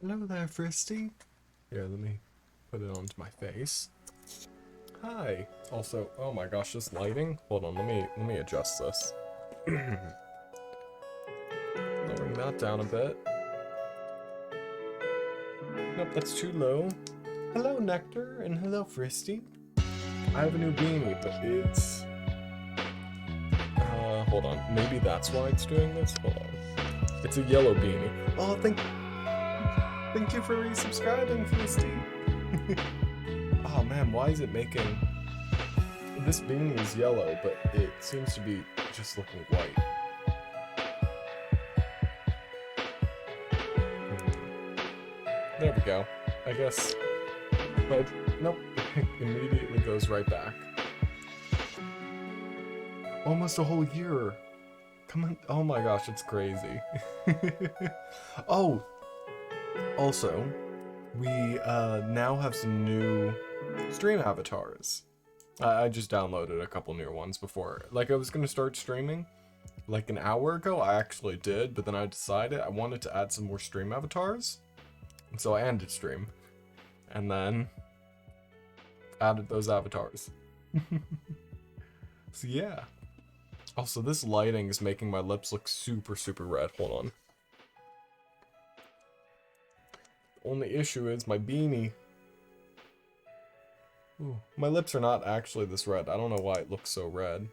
Hello there, Fristy. Here, let me put it onto my face. Hi. Also, oh my gosh, this lighting. Hold on, let me adjust this. Lowering that down a bit. Nope, that's too low. Hello, Nectar, and hello, Fristy. I have a new beanie, but it's... hold on. Maybe that's why it's doing this? Hold on. It's a yellow beanie. Oh, thank you for resubscribing, Fristy. Oh man, why is it making... This beanie is yellow, but it seems to be just looking white. There we go. I guess... But, nope. Immediately goes right back. Almost a whole year. Come on. Oh my gosh, it's crazy. Oh! Also, we now have some new stream avatars. I just downloaded a couple new ones before. Like, I was going to start streaming like an hour ago. I actually did, but then I decided I wanted to add some more stream avatars. And so I ended stream. And then added those avatars. So yeah. Also, this lighting is making my lips look super, super red. Hold on. The only issue is my beanie. Ooh, my lips are not actually this red. I don't know why it looks so red.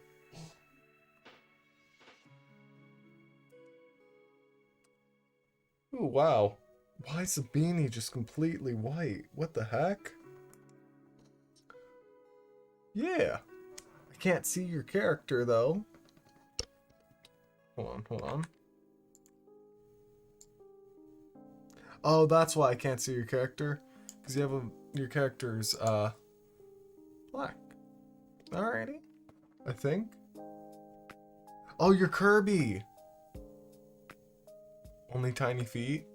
Ooh, wow. Why is the beanie just completely white? What the heck? Yeah. I can't see your character, though. Hold on. Oh, that's why I can't see your character. Because you have your character's, black. Alrighty. I think. Oh, you're Kirby! Only tiny feet?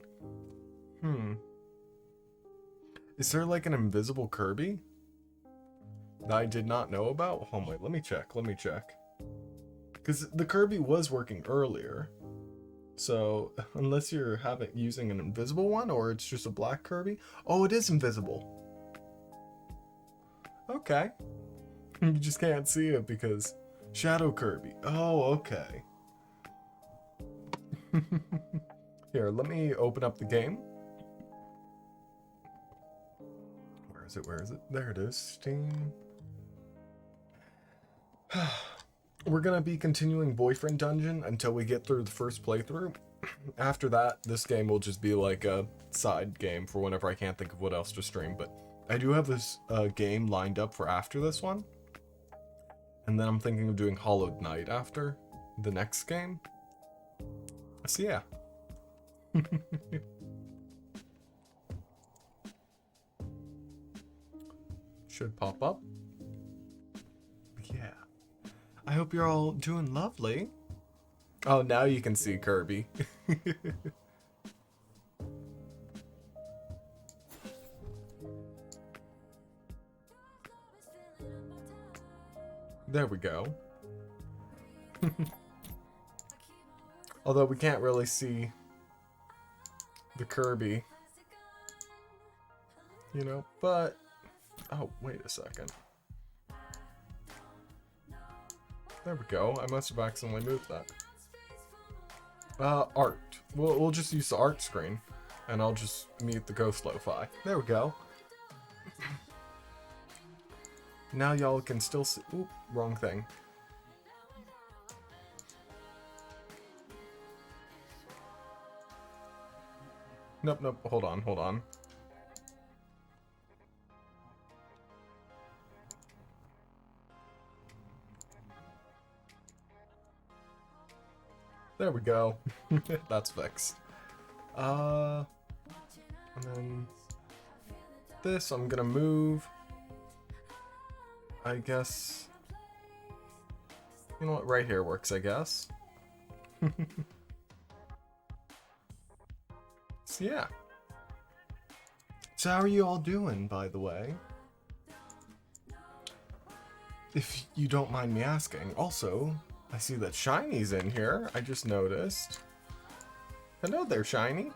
Is there like an invisible Kirby that I did not know about? Oh wait, let me check. Because the Kirby was working earlier. So, unless you're using an invisible one, or it's just a black Kirby. Oh, it is invisible. Okay. You just can't see it because Shadow Kirby. Oh, okay. Here, let me open up the game. Where is it? There it is. Steam. We're gonna be continuing Boyfriend Dungeon until we get through the first playthrough. After that, this game will just be like a side game for whenever I can't think of what else to stream. But I do have this game lined up for after this one. And then I'm thinking of doing Hollow Knight after the next game. So yeah. Should pop up. Yeah. I hope you're all doing lovely. Oh, now you can see Kirby. There we go. Although we can't really see the Kirby. You know, but... Oh, wait a second. There we go. I must have accidentally moved that. Art. We'll just use the art screen. And I'll just mute the ghost lo-fi. There we go. Now y'all can still see... Oop, wrong thing. Nope, hold on. There we go. That's fixed. And then this I'm gonna move. I guess. You know what? Right here works, I guess. So yeah. So how are you all doing, by the way? If you don't mind me asking. Also, I see that Shiny's in here. I just noticed. Hello there, Shiny.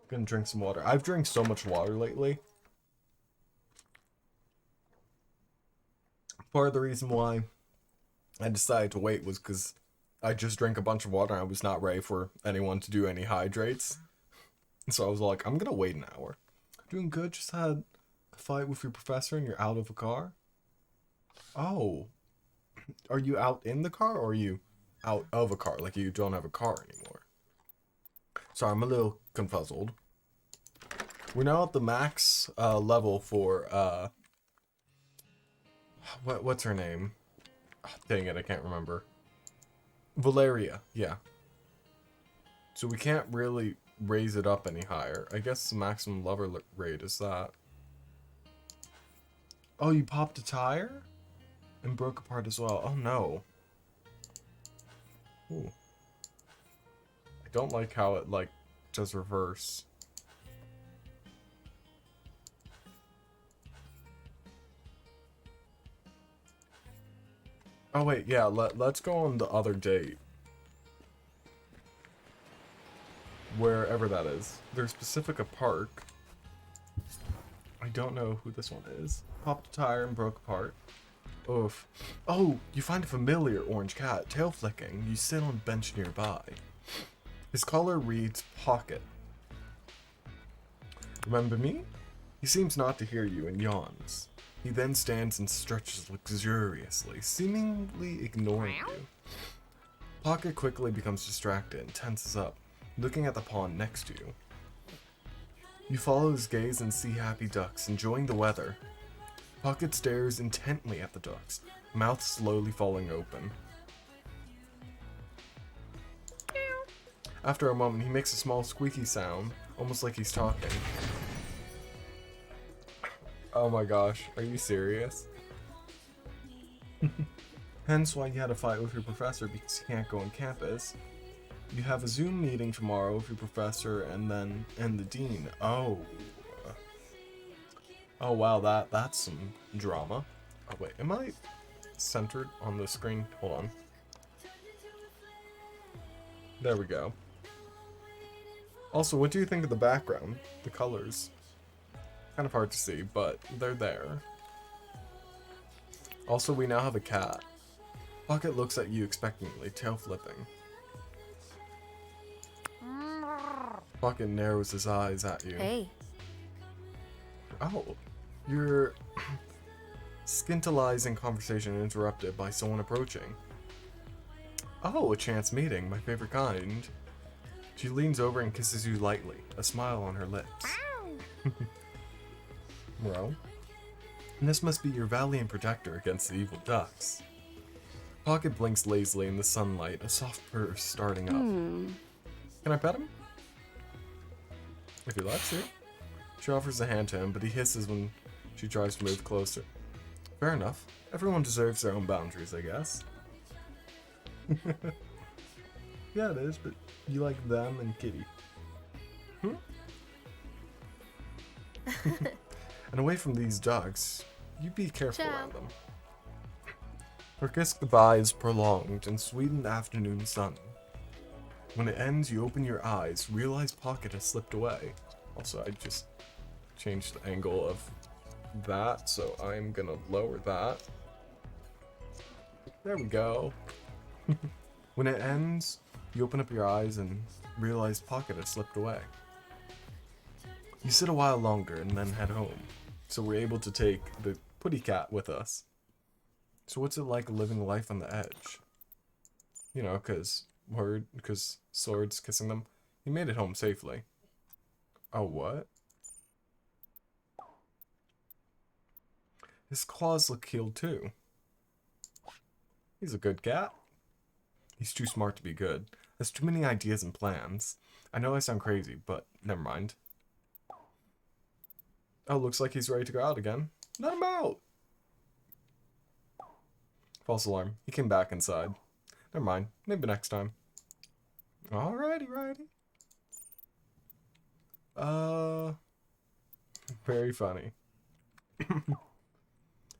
Gonna drink some water. I've drank so much water lately. Part of the reason why I decided to wait was because I just drank a bunch of water and I was not ready for anyone to do any hydrates. So I was like, I'm gonna wait an hour. Doing good, just had a fight with your professor and you're out of a car? Oh. Are you out in the car or are you out of a car? Like you don't have a car anymore. Sorry, I'm a little confuzzled. We're now at the max level for, what's her name? Oh, dang it, I can't remember. Valeria, yeah. So we can't really raise it up any higher. I guess the maximum lever rate is that. Oh, you popped a tire? And broke apart as well. Oh no. Ooh. I don't like how it, like, does reverse. Oh wait, yeah, let's go on the other date. Wherever that is. There's Pacifica Park. I don't know who this one is. Popped a tire and broke apart. Oof. Oh, you find a familiar orange cat, tail flicking. You sit on a bench nearby. His collar reads Pocket. Remember me? He seems not to hear you and yawns. He then stands and stretches luxuriously, seemingly ignoring you. Pocket quickly becomes distracted and tenses up, looking at the pond next to you. You follow his gaze and see happy ducks enjoying the weather. Pocket stares intently at the ducks, mouth slowly falling open. After a moment, he makes a small squeaky sound, almost like he's talking. Oh my gosh, are you serious? Hence why you had a fight with your professor because you can't go on campus. You have a Zoom meeting tomorrow with your professor and the dean. Oh. Oh wow, that's some drama. Oh wait, am I centered on the screen? Hold on. There we go. Also, what do you think of the background? The colors? Kind of hard to see, but they're there. Also, we now have a cat. Pocket looks at you expectantly, tail flipping. Pocket narrows his eyes at you. Hey. Oh, your scintillizing conversation interrupted by someone approaching. Oh, a chance meeting, my favorite kind. She leans over and kisses you lightly, a smile on her lips. Well, this must be your valiant protector against the evil ducks. Pocket blinks lazily in the sunlight, a soft purr starting up. Can I pet him? If he lets you. She offers a hand to him, but he hisses when she tries to move closer. Fair enough. Everyone deserves their own boundaries, I guess. Yeah, it is, but you like them and Kitty. And away from these dogs, you be careful around them. Her kiss goodbye is prolonged and sweetened afternoon sun. When it ends, you open your eyes, realize Pocket has slipped away. Also, I just changed the angle of that, so I'm gonna lower that. There we go. When it ends, you open up your eyes and realize Pocket has slipped away. You sit a while longer and then head home, so we're able to take the putty cat with us. So what's it like living life on the edge? You know, because Sword's kissing them. He made it home safely. Oh, what? His claws look healed too. He's a good cat. He's too smart to be good. Has too many ideas and plans. I know I sound crazy, but never mind. Oh, looks like he's ready to go out again. Let him out! False alarm. He came back inside. Never mind. Maybe next time. Alrighty, righty. Very funny.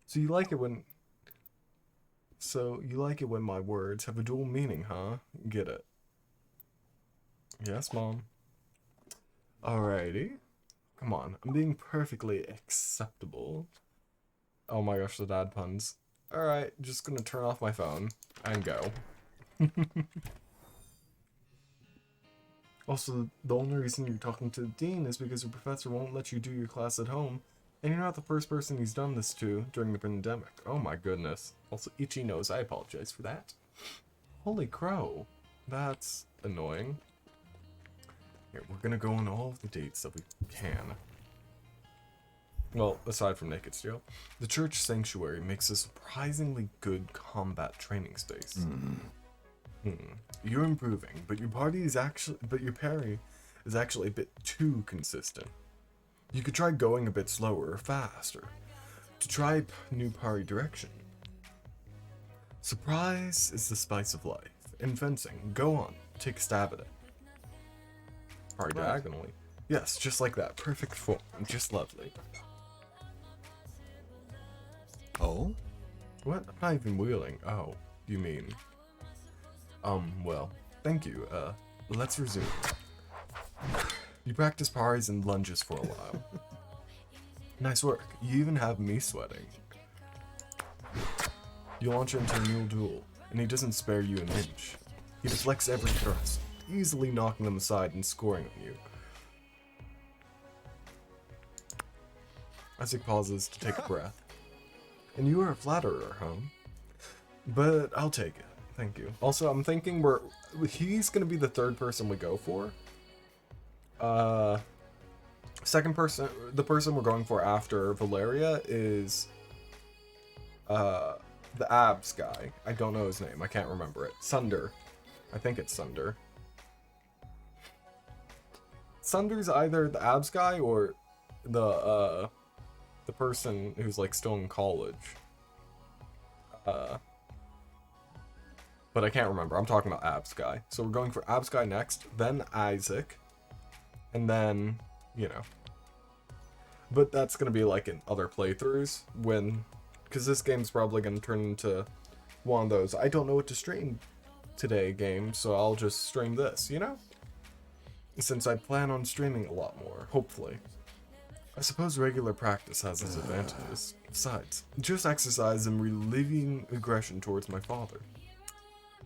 So you like it when my words have a dual meaning, huh? Get it. Yes, Mom. Alrighty. Come on, I'm being perfectly acceptable. Oh my gosh, the dad puns. Alright, just gonna turn off my phone and go. Also, the only reason you're talking to the dean is because your professor won't let you do your class at home, and you're not the first person he's done this to during the pandemic. Oh my goodness. Also, Ichi knows I apologize for that. Holy crow. That's annoying. Here, we're gonna go on all of the dates that we can. Well, aside from Naked Steel, the church sanctuary makes a surprisingly good combat training space. You're improving, but your parry is actually a bit too consistent. You could try going a bit slower or faster to try new parry direction. Surprise is the spice of life. In fencing, go on, take a stab at it. Parry diagonally. Yes, just like that. Perfect form. Just lovely. Oh? What? I'm not even wheeling. Oh, you mean... well, thank you. Let's resume. You practice parries and lunges for a while. Nice work. You even have me sweating. You launch into a mule duel, and he doesn't spare you an inch. He deflects every thrust, easily knocking them aside and scoring on you. Isaac pauses to take a breath. And you are a flatterer, huh? But I'll take it. Thank you. Also, I'm thinking he's gonna be the third person we go for. Second person, the person we're going for after Valeria is the abs guy. I don't know his name. I can't remember it. Sunder. I think it's Sunder. Sunder's either the abs guy or the person who's like still in college. But I can't remember. I'm talking about abs guy. So we're going for abs guy next, then Isaac, and then, you know. But that's gonna be like in other playthroughs because this game's probably gonna turn into one of those I don't know what to stream today games, so I'll just stream this, you know? Since I plan on streaming a lot more, hopefully. I suppose regular practice has its advantages. Besides, just exercise and relieving aggression towards my father.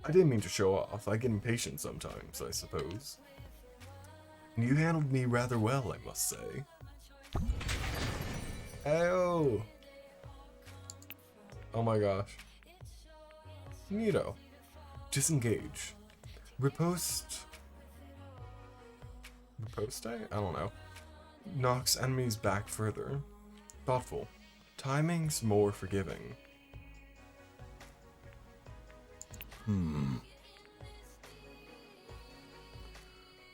I didn't mean to show off. I get impatient sometimes, I suppose. And you handled me rather well, I must say. Oh! Oh my gosh. Neato. Disengage. Riposte? Riposte? I don't know. Knocks enemies back further. Thoughtful. Timing's more forgiving.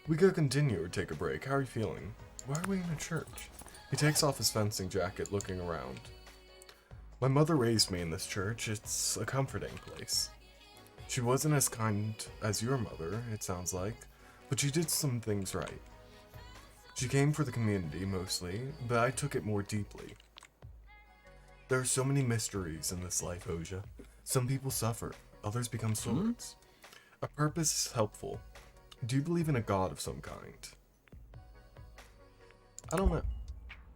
We could continue or take a break. How are you feeling? Why are we in a church? He takes off his fencing jacket, looking around. My mother raised me in this church. It's a comforting place. She wasn't as kind as your mother, it sounds like, but she did some things right. She came for the community, mostly, but I took it more deeply. There are so many mysteries in this life, Oja. Some people suffer, others become swords. A purpose is helpful. Do you believe in a god of some kind? I don't know.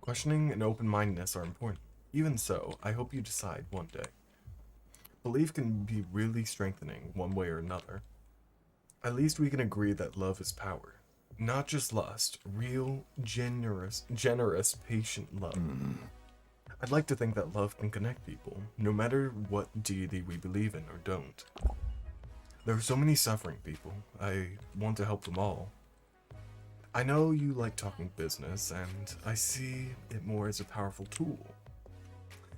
Questioning and open-mindedness are important. Even so, I hope you decide one day. Belief can be really strengthening one way or another. At least we can agree that love is power. Not just lust, real, generous, patient love. I'd like to think that love can connect people, no matter what deity we believe in or don't. There are so many suffering people. I want to help them all. I know you like talking business, and I see it more as a powerful tool.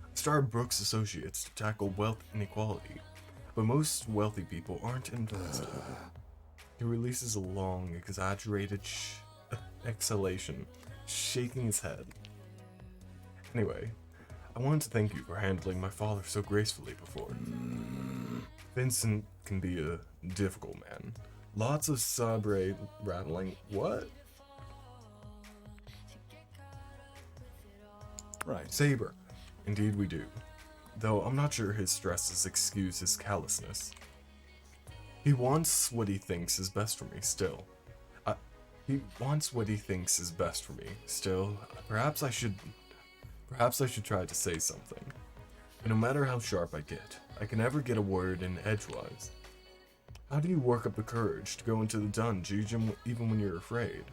I started Brooks Associates to tackle wealth inequality, but most wealthy people aren't interested. He releases a long, exaggerated exhalation, shaking his head. Anyway, I wanted to thank you for handling my father so gracefully before. Vincent can be a difficult man. Lots of sabre rattling. What? Right. Saber. Indeed we do. Though I'm not sure his stresses excuse his callousness. He wants what he thinks is best for me still. He wants what he thinks is best for me. Still, perhaps I should try to say something. But no matter how sharp I get, I can never get a word in edgewise. How do you work up the courage to go into the dungeon even when you're afraid?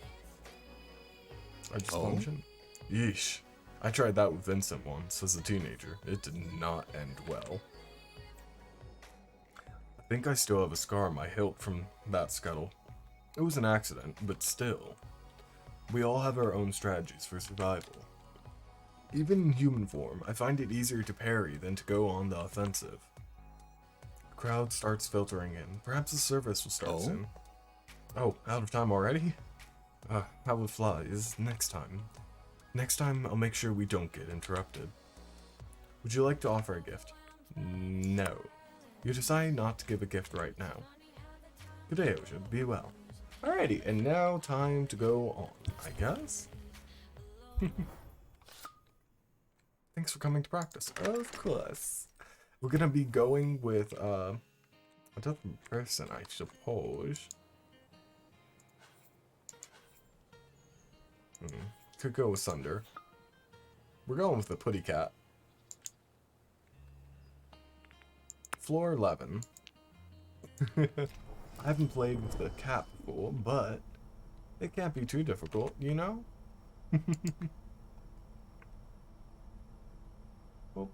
I just plunge in. Yeesh. I tried that with Vincent once as a teenager. It did not end well. I think I still have a scar on my hilt from that scuttle. It was an accident, but still. We all have our own strategies for survival. Even in human form, I find it easier to parry than to go on the offensive. The crowd starts filtering in. Perhaps the service will start soon. Oh, out of time already? How it flies. Next time. Next time, I'll make sure we don't get interrupted. Would you like to offer a gift? No. You decide not to give a gift right now. Good day, Oja. Be well. Alrighty, and now time to go on, I guess? Thanks for coming to practice. Of course. We're gonna be going with, a different person, I suppose. Could go with Sunder. We're going with the Putty Cat. Floor 11. I haven't played with the cat before, but it can't be too difficult, you know? Oh.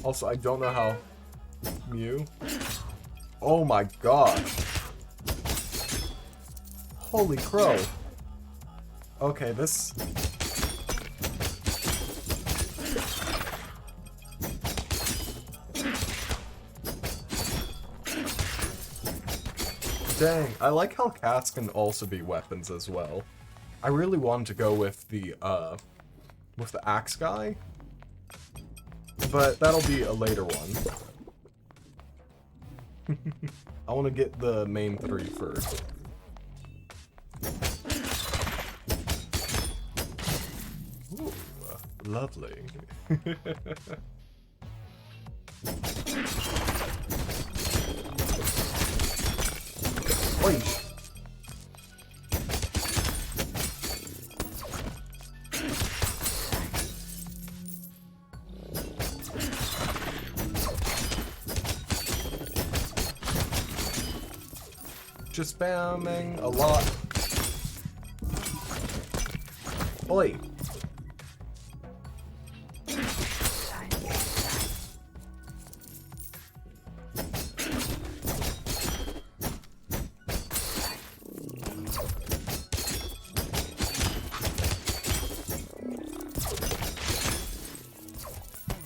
Also, I don't know how... Mew? Oh my god! Holy crow! Okay, this... Dang, I like how cats can also be weapons as well. I really wanted to go with the axe guy, but that'll be a later one. I want to get the main three first. Ooh, lovely. Oi. Just spamming a lot. Oi.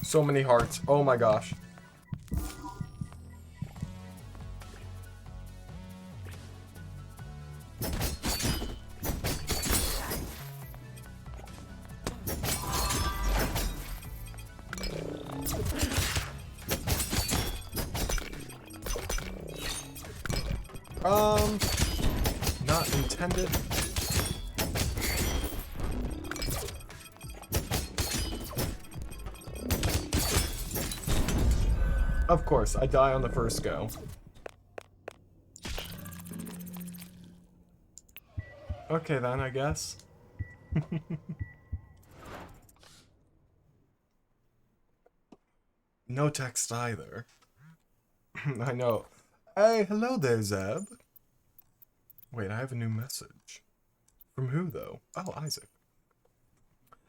So many hearts. Oh my gosh. Not intended. Of course, I die on the first go. Okay then, I guess. No text either. I know. Hey, hello there, Zeb. Wait, I have a new message. From who, though? Oh, Isaac.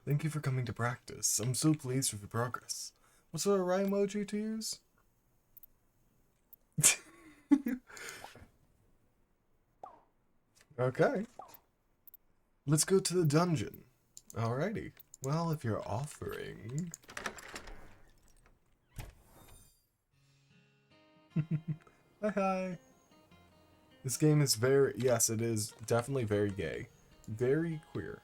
Thank you for coming to practice. I'm so pleased with your progress. What's the right emoji to use? Okay. Let's go to the dungeon. Alrighty. Well, if you're offering... Hi. This game is very... Yes, it is definitely very gay. Very queer.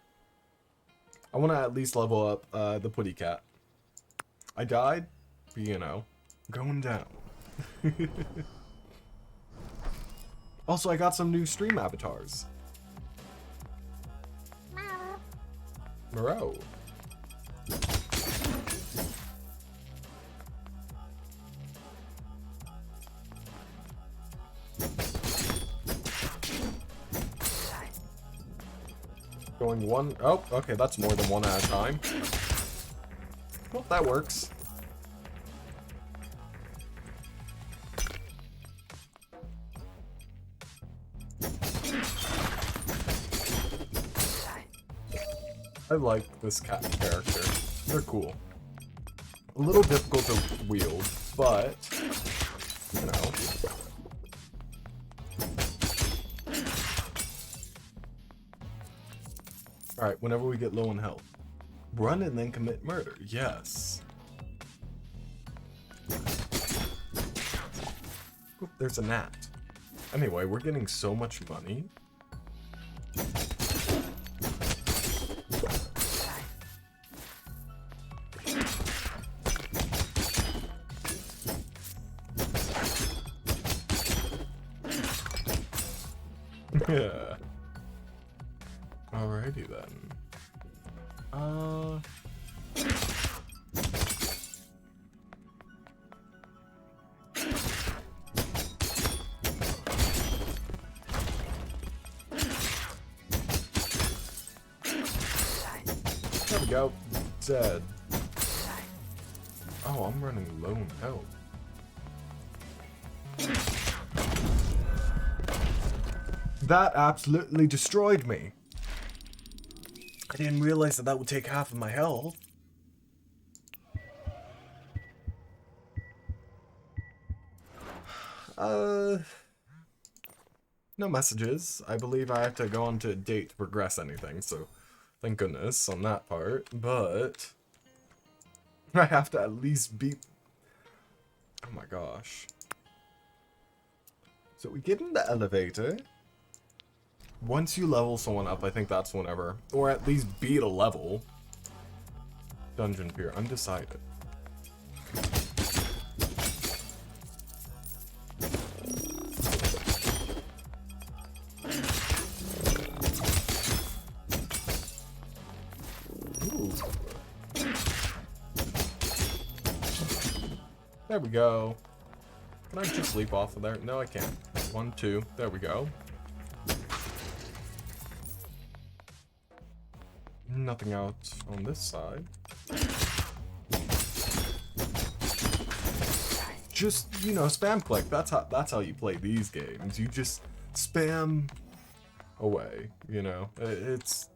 I want to at least level up the Putty Cat. I died, but you know, going down. Also, I got some new stream avatars. Moreau. Going one... Oh, okay, that's more than one at a time. Well, that works. I like this cat character. They're cool. A little difficult to wield, but, you know. Alright, whenever we get low in health. Run and then commit murder. Yes. Oop, there's a gnat. Anyway, we're getting so much money. Yeah. Alrighty then. There we go. Dead. Oh, I'm running low in health. That absolutely destroyed me. I didn't realize that that would take half of my health. No messages. I believe I have to go on to a date to progress anything, so thank goodness on that part. But I have to at least beat... Oh my gosh. So we get in the elevator. Once you level someone up, I think that's whenever. Or at least beat a level. Dungeon Pier, undecided. Ooh. There we go. Can I just leap off of there? No, I can't. 1, 2. There we go. Nothing out on this side. Just, you know, spam click. That's how you play these games. You just spam away, you know. It's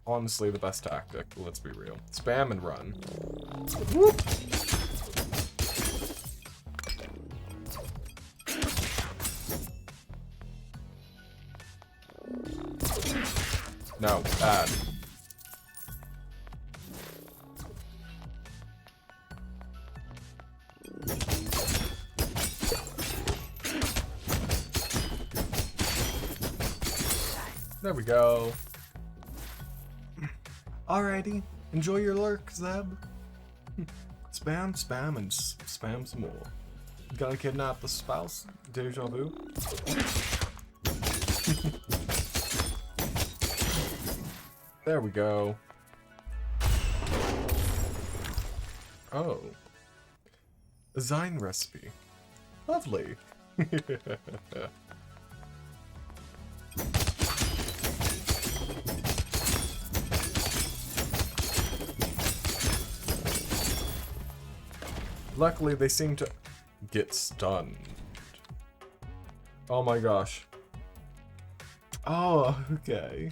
honestly the best tactic, let's be real. Spam and run. Whoop. No, bad. There we go. Alrighty, enjoy your lurk, Zeb. Spam, spam, and spam some more. You gotta kidnap the spouse? Deja vu? There we go. Oh. A Zine recipe. Lovely. Luckily, they seem to get stunned. Oh my gosh. Oh, okay.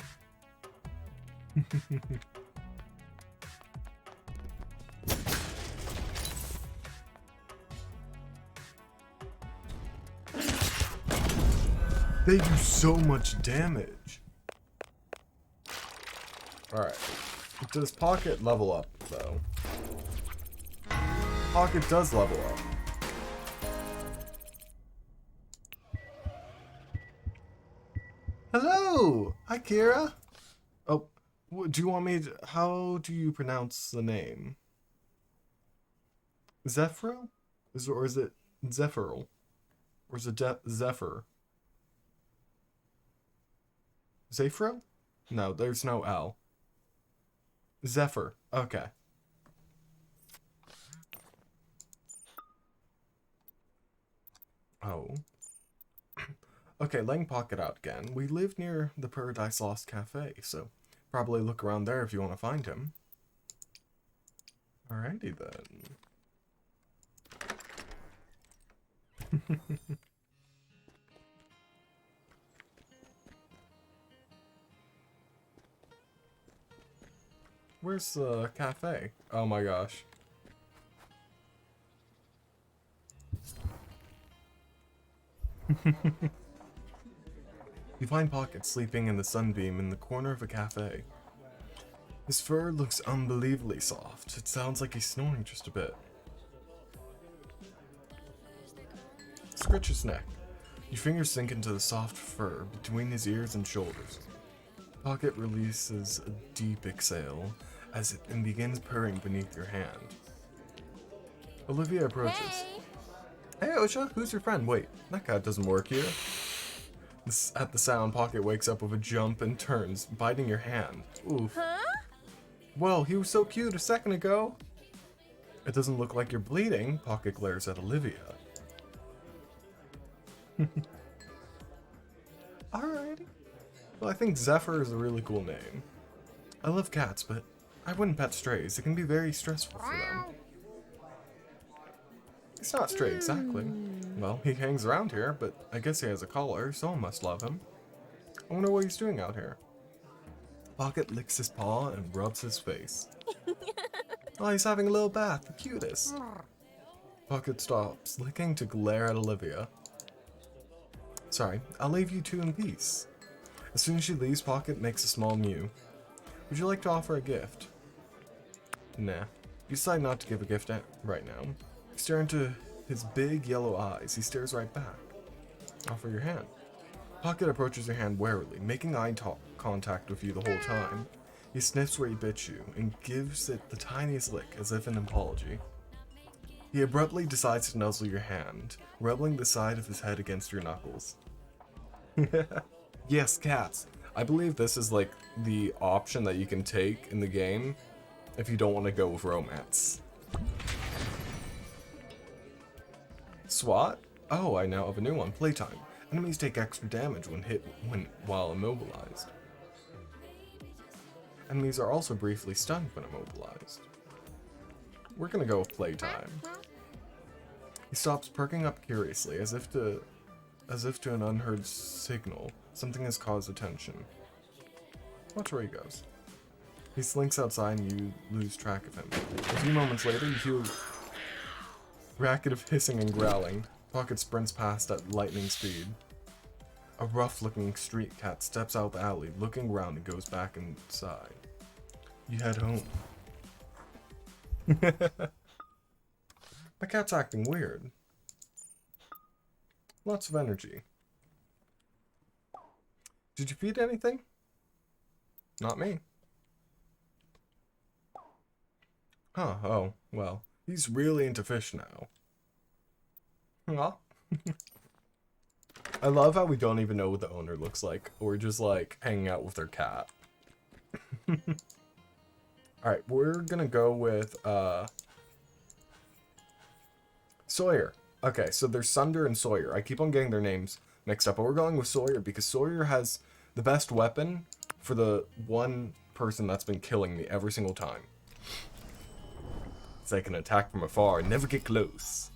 They do so much damage. Alright. Does Pocket level up, though? Pocket does level up. Hello! Hi, Kira! Oh, do you want me to... How do you pronounce the name? Zephyro? Or is it Zephyril? Or is it Zephyr? Zephro? No, there's no L. Zephyr. Okay. Oh. Okay, laying Pocket out again. We live near the Paradise Lost Cafe, so probably look around there if you want to find him. Alrighty then. Where's the cafe? Oh my gosh. You find Pocket sleeping in the sunbeam in the corner of a cafe. His fur looks unbelievably soft. It sounds like he's snoring just a bit. Scratch his neck. Your fingers sink into the soft fur between his ears and shoulders. Pocket releases a deep exhale as it begins purring beneath your hand. Olivia approaches. Hey Osha, who's your friend? Wait, that cat doesn't work here. At the sound, Pocket wakes up with a jump and turns, biting your hand. Oof. Huh? Whoa, he was so cute a second ago. It doesn't look like you're bleeding. Pocket glares at Olivia. Alrighty. Well, I think Zephyr is a really cool name. I love cats, but I wouldn't pet strays. It can be very stressful for them. He's not stray exactly. Well, he hangs around here, but I guess he has a collar. Someone must love him. I wonder what he's doing out here. Pocket licks his paw and rubs his face. Oh, he's having a little bath. The cutest. Pocket stops, licking to glare at Olivia. Sorry, I'll leave you two in peace. As soon as she leaves, Pocket makes a small mew. Would you like to offer a gift? Nah. You decide not to give a gift right now. You stare into his big yellow eyes. He stares right back. Offer your hand. Pocket approaches your hand warily, making eye contact with you the whole time. He sniffs where he bit you and gives it the tiniest lick, as if an apology. He abruptly decides to nuzzle your hand, rubbing the side of his head against your knuckles. Yes, cats. I believe this is like the option that you can take in the game if you don't want to go with romance. SWAT? Oh, I now have a new one. Playtime. Enemies take extra damage when hit while immobilized. Enemies are also briefly stunned when immobilized. We're gonna go with playtime. He stops, perking up curiously, as if to an unheard signal. Something has caused attention. Watch where he goes. He slinks outside and you lose track of him. A few moments later, you hear a racket of hissing and growling. Pocket sprints past at lightning speed. A rough-looking street cat steps out the alley, looking around and goes back inside. You head home. My cat's acting weird. Lots of energy. Did you feed anything? Not me. Huh, oh, well. He's really into fish now. Huh? I love how we don't even know what the owner looks like. We're just like hanging out with their cat. Alright, we're gonna go with Sawyer. Okay, so there's Sunder and Sawyer. I keep on getting their names mixed up, but we're going with Sawyer because Sawyer has the best weapon for the one person that's been killing me every single time. So I can attack from afar and never get close.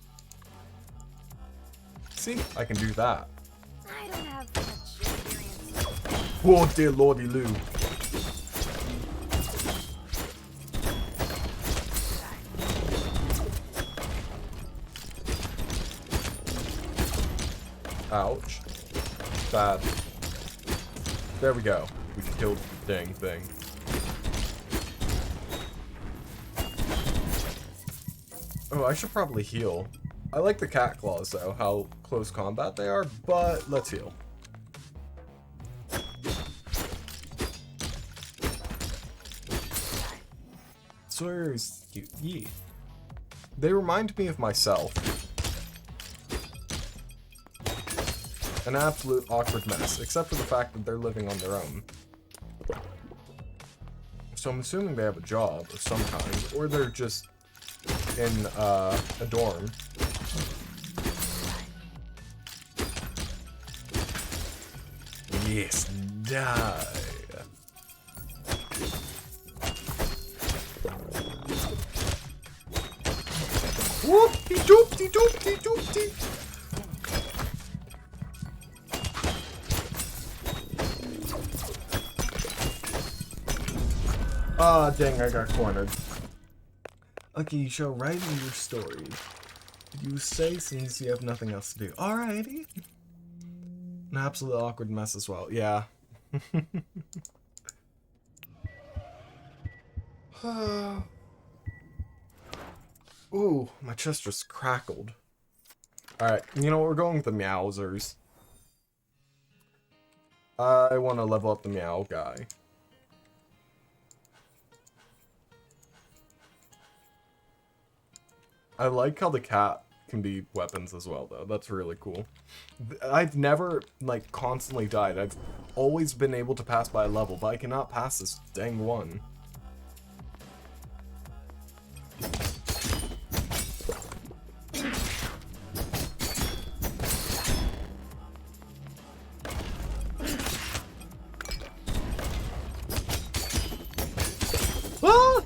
See, I can do that. I don't have much experience. Oh dear lordy loo. Ouch. Bad. There we go. We killed the dang thing. Oh, I should probably heal. I like the cat claws though, how close combat they are, but let's heal. Sawyer is cute. Yeah. They remind me of myself. An absolute awkward mess, except for the fact that they're living on their own. So I'm assuming they have a job of some kind, or they're just in a dorm. Yes, die. Doopty. Ah, dang, I got cornered. Okay, you shall write in your story. You say since you have nothing else to do. Alrighty. An absolute awkward mess as well. Yeah. Ooh, my chest just crackled. Alright, you know what? We're going with the Meowsers. I want to level up the Meow guy. I like how the cat can be weapons as well, though. That's really cool. I've never, like, constantly died. I've always been able to pass by a level, but I cannot pass this dang one. Ah!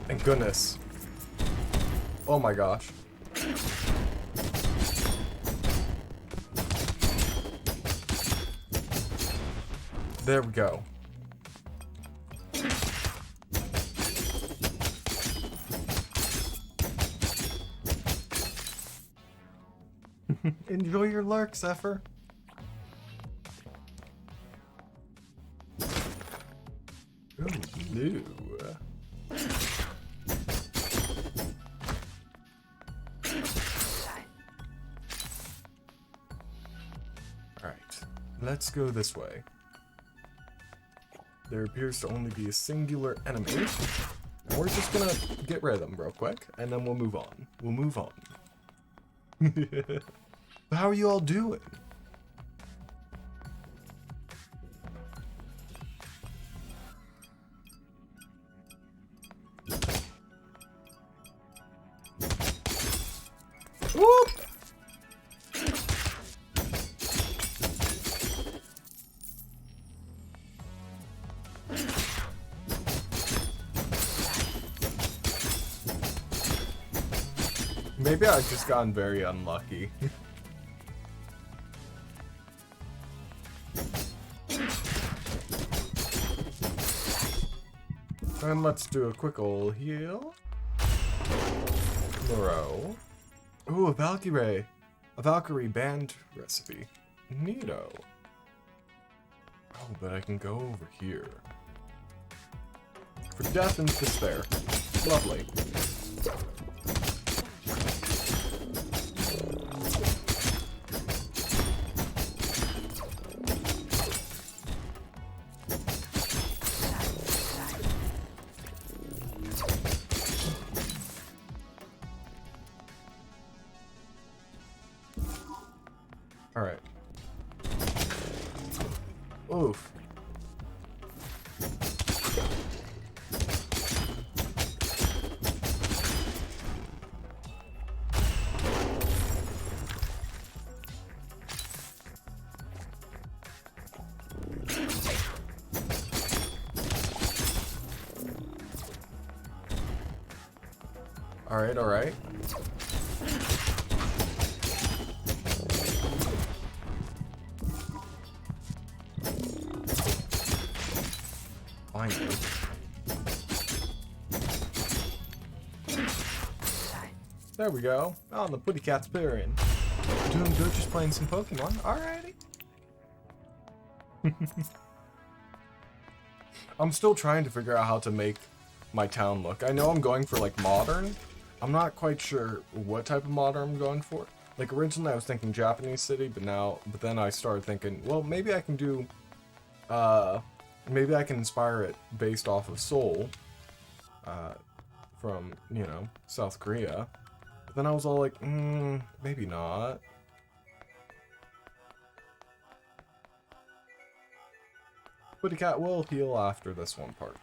Thank goodness. Oh my gosh. There we go. Enjoy your lurk, Zephyr. Ooh, blue. Alright, let's go this way. There appears to only be a singular enemy. And we're just gonna get rid of them real quick, and then we'll move on. We'll move on. How are you all doing? Whoop! Maybe I've just gotten very unlucky. And let's do a quick ol' heal. Moreau. Ooh, a Valkyrie. A Valkyrie band recipe. Neato. Oh, but I can go over here. For death and despair. Lovely. Alright. Oof. Alright, alright. Finally. There we go. Oh, the Putty Cat's purring. Doing good, just playing some Pokemon. Alrighty. I'm still trying to figure out how to make my town look. I know I'm going for like modern. I'm not quite sure what type of modern I'm going for. Like originally I was thinking Japanese city, but then I started thinking, well, maybe I can do maybe I can inspire it based off of Seoul from, you know, South Korea. But then I was all like, maybe not. Putty Cat will heal after this one part.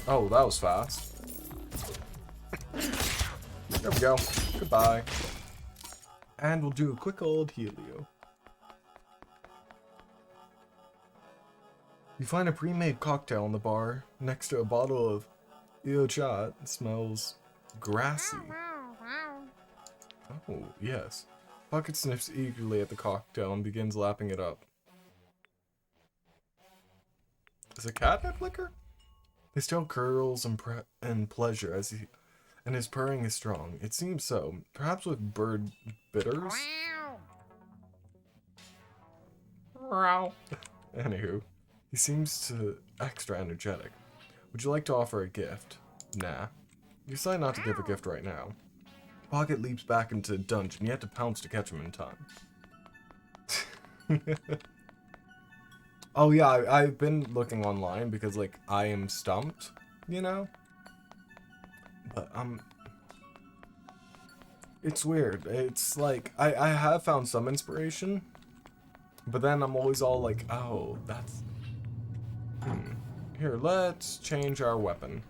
Oh, that was fast. There we go. Goodbye. And we'll do a quick old Helio. You find a pre-made cocktail in the bar next to a bottle of Iocha. It smells grassy. Oh, yes. Pocket sniffs eagerly at the cocktail and begins lapping it up. Is it catnip liquor? His tail curls in pleasure as and his purring is strong. It seems so. Perhaps with bird bitters? Anywho, he seems extra energetic. Would you like to offer a gift? Nah. You decide not to give a gift right now. Pocket leaps back into the dungeon. You have to pounce to catch him in time. Oh yeah, I've been looking online because, like, I am stumped, you know? But, it's weird. It's like, I have found some inspiration, but then I'm always all like, oh, that's... Here, let's change our weapon.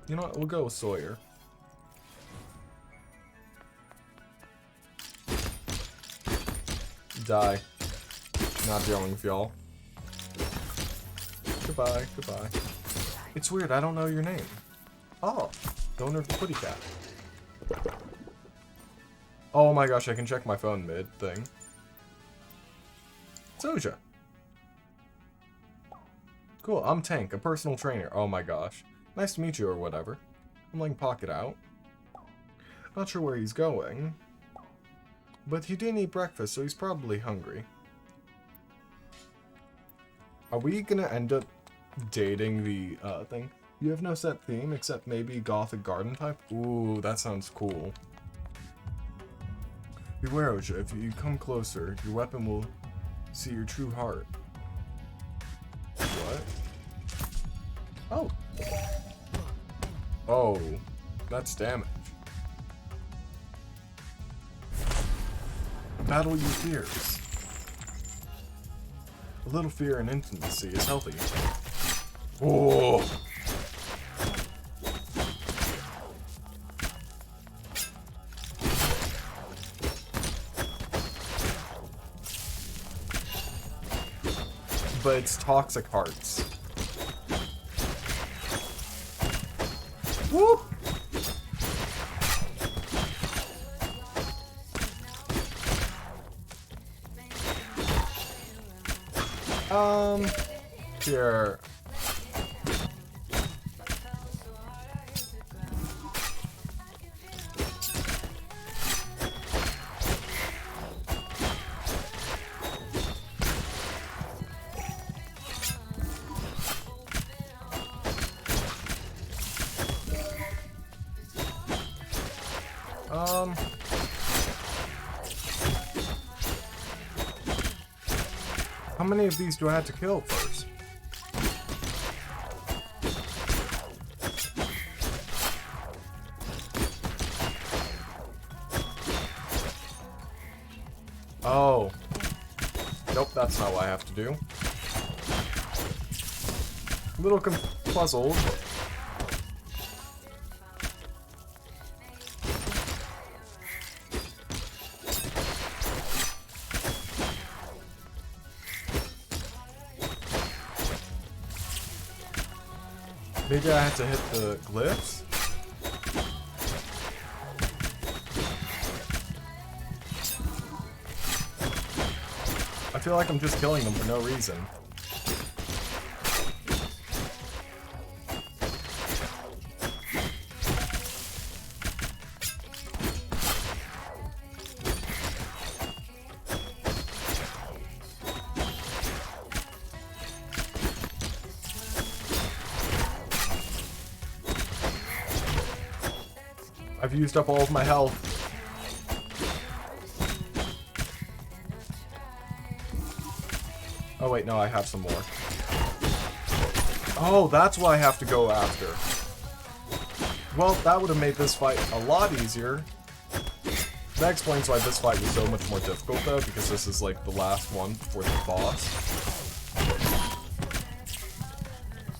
You know what, we'll go with Sawyer. Die. Not dealing with y'all. Goodbye, goodbye. It's weird, I don't know your name. Oh, the owner of the Putty Cat. Oh my gosh, I can check my phone mid-thing. Soja. Cool, I'm Tank, a personal trainer. Oh my gosh. Nice to meet you or whatever. I'm letting Pocket out. Not sure where he's going. But he didn't eat breakfast, so he's probably hungry. Are we gonna end up dating the thing? You have no set theme except maybe gothic garden type? Ooh, that sounds cool. Beware, Oja. If you come closer, your weapon will see your true heart. What? Oh. Oh, that's damage. Battle your fears. A little fear and intimacy is healthy. Oh. But it's toxic hearts. Woo! Here. How many of these do I have to kill first? Oh. Nope, that's not what I have to do. A little puzzled. Maybe I have to hit the glyphs? I feel like I'm just killing them for no reason. I've used up all of my health. Oh wait, no, I have some more. Oh, that's what I have to go after. Well, that would have made this fight a lot easier. That explains why this fight was so much more difficult though, because this is like the last one before the boss.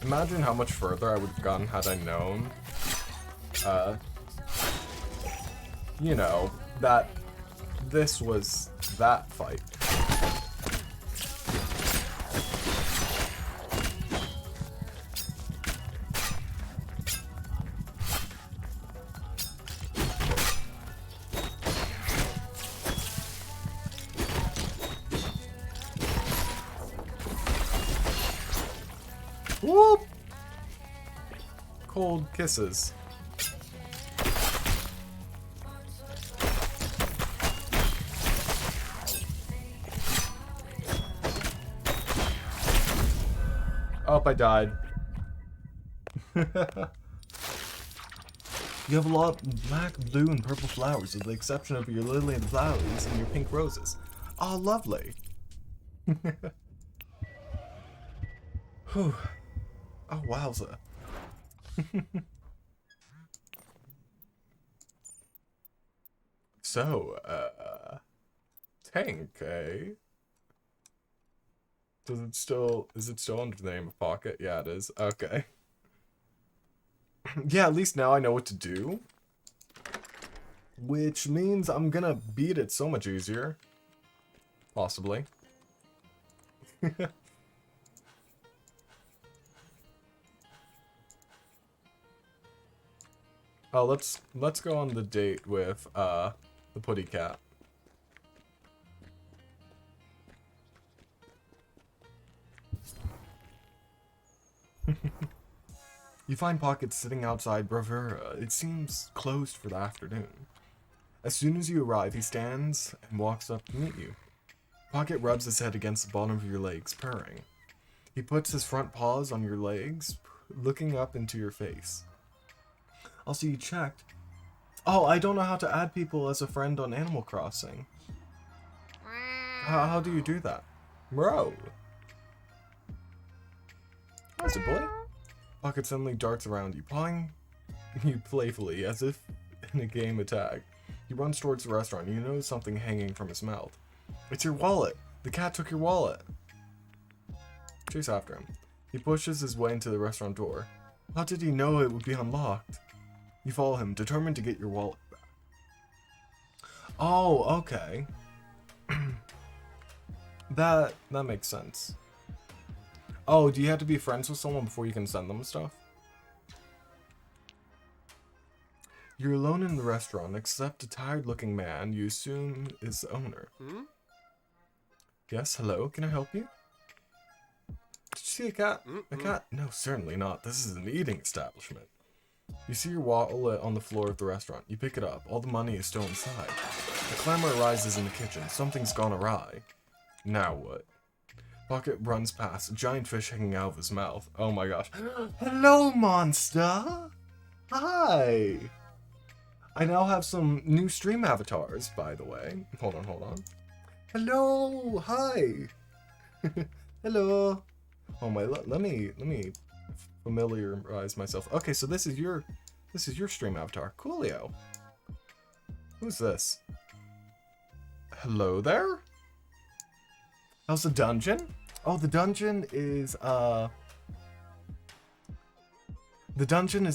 Imagine how much further I would have gone had I known. You know, that this was that fight. Whoop! Cold kisses. Oh, I died. You have a lot of black, blue, and purple flowers, with the exception of your lily and flowers and your pink roses. Oh, lovely. Whew. Oh, wowza. So, tank, eh? Is it still under the name of Pocket? Yeah, it is. Okay. Yeah, at least now I know what to do. Which means I'm gonna beat it so much easier. Possibly. Oh, let's go on the date with the Putty Cat. You find Pocket sitting outside Bravura. It seems closed for the afternoon. As soon as you arrive, he stands and walks up to meet you. Pocket rubs his head against the bottom of your legs, purring. He puts his front paws on your legs, looking up into your face. Also, you checked. Oh, I don't know how to add people as a friend on Animal Crossing. How do you do that? Bro. How's it, boy? Pocket suddenly darts around you, pawing you playfully, as if in a game of tag. He runs towards the restaurant, and you notice something hanging from his mouth. It's your wallet! The cat took your wallet! Chase after him. He pushes his way into the restaurant door. How did he know it would be unlocked? You follow him, determined to get your wallet back. Oh, okay. That makes sense. Oh, do you have to be friends with someone before you can send them stuff? You're alone in the restaurant, except a tired-looking man you assume is the owner. Hmm? Yes, hello, can I help you? Did you see a cat? A cat? No, certainly not. This is an eating establishment. You see your wallet on the floor of the restaurant. You pick it up. All the money is still inside. A clamor arises in the kitchen. Something's gone awry. Now what? Pocket runs past, a giant fish hanging out of his mouth. Oh my gosh. Hello, monster! Hi! I now have some new stream avatars, by the way. Hold on. Hello! Hi! Hello! Oh my, let me familiarize myself. Okay, so this is your stream avatar. Coolio. Who's this? Hello there? How's the dungeon? Oh, the dungeon is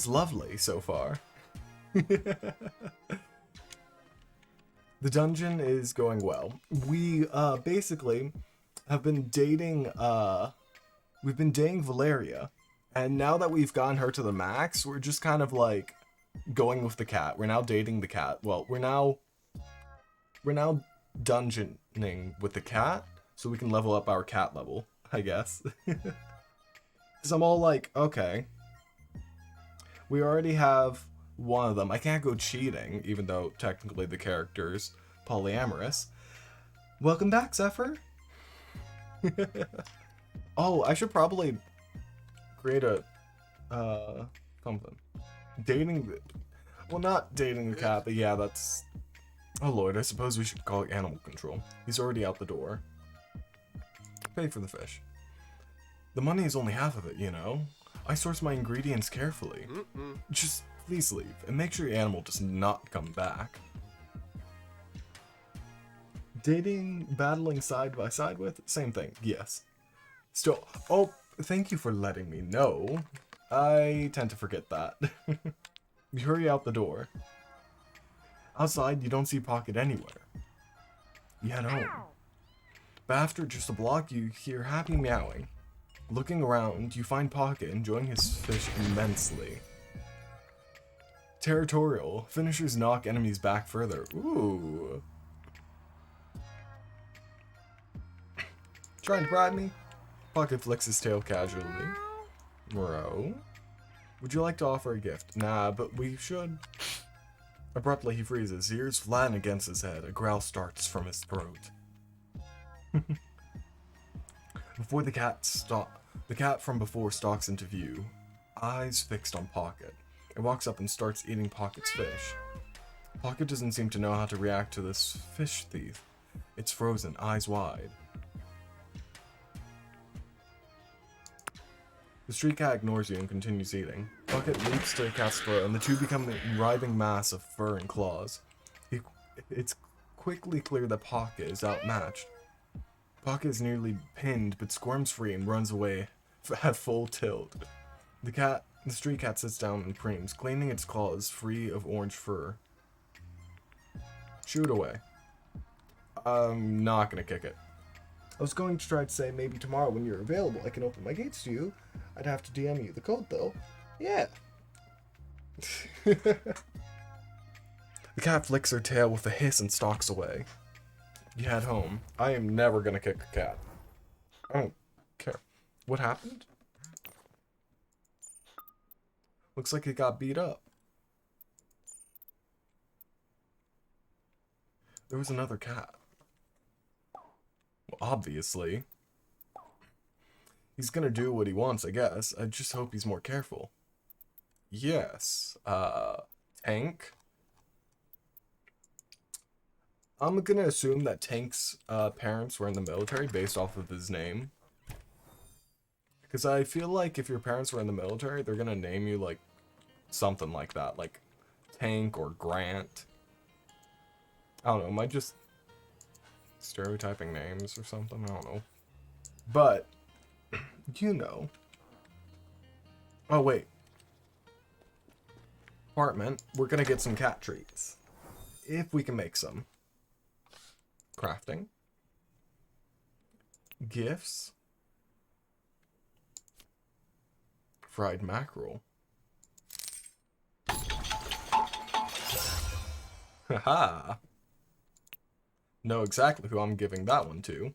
lovely so far. The dungeon is going well. We basically have been dating we've been dating Valeria, and now that we've gotten her to the max, we're just kind of like going with the cat. We're now dating the cat. Well, we're now dungeoning with the cat, so we can level up our cat level, I guess. Because I'm all like, okay, we already have one of them. I can't go cheating, even though technically the character's polyamorous. Welcome back, Zephyr. Oh, I should probably create a something. Well, not dating the cat, but yeah, that's... Oh lord, I suppose we should call it animal control. He's already out the door. Pay for the fish. The money is only half of it, you know? I source my ingredients carefully. Just please leave, and make sure your animal does not come back. Dating, battling side by side with? Same thing, yes. Still, oh, thank you for letting me know. I tend to forget that. You hurry out the door. Outside, you don't see Pocket anywhere. You head home. But after just a block, you hear happy meowing. Looking around, you find Pocket enjoying his fish immensely. Territorial. Finishers knock enemies back further. Ooh. Trying to bribe me? Pocket flicks his tail casually. Bro? Would you like to offer a gift? Nah, but we should. Abruptly, he freezes, ears flatten against his head. A growl starts from his throat. Before the cat from before stalks into view, eyes fixed on Pocket. It walks up and starts eating Pocket's fish. Pocket doesn't seem to know how to react to this fish thief. It's frozen, eyes wide. The street cat ignores you and continues eating. Pocket leaps to the cat's throat, and the two become a writhing mass of fur and claws. It's quickly clear that Pocket is outmatched. Pocket is nearly pinned, but squirms free and runs away at full tilt. The street cat sits down and preems, cleaning its claws free of orange fur. Shoo it away. I'm not gonna kick it. I was going to try to say maybe tomorrow when you're available I can open my gates to you. I'd have to DM you the code though. Yeah. The cat flicks her tail with a hiss and stalks away. You head home. I am never gonna kick a cat. I don't care. What happened? Looks like it got beat up. There was another cat. Well, obviously. He's gonna do what he wants, I guess. I just hope he's more careful. Yes. Tank. I'm gonna assume that Tank's parents were in the military based off of his name. Because I feel like if your parents were in the military, they're gonna name you like something like that. Like Tank or Grant. I don't know, am I just stereotyping names or something? I don't know. But, you know. Oh, wait. Apartment, we're gonna get some cat treats. If we can make some. Crafting. Gifts. Fried mackerel. Haha. Know exactly who I'm giving that one to.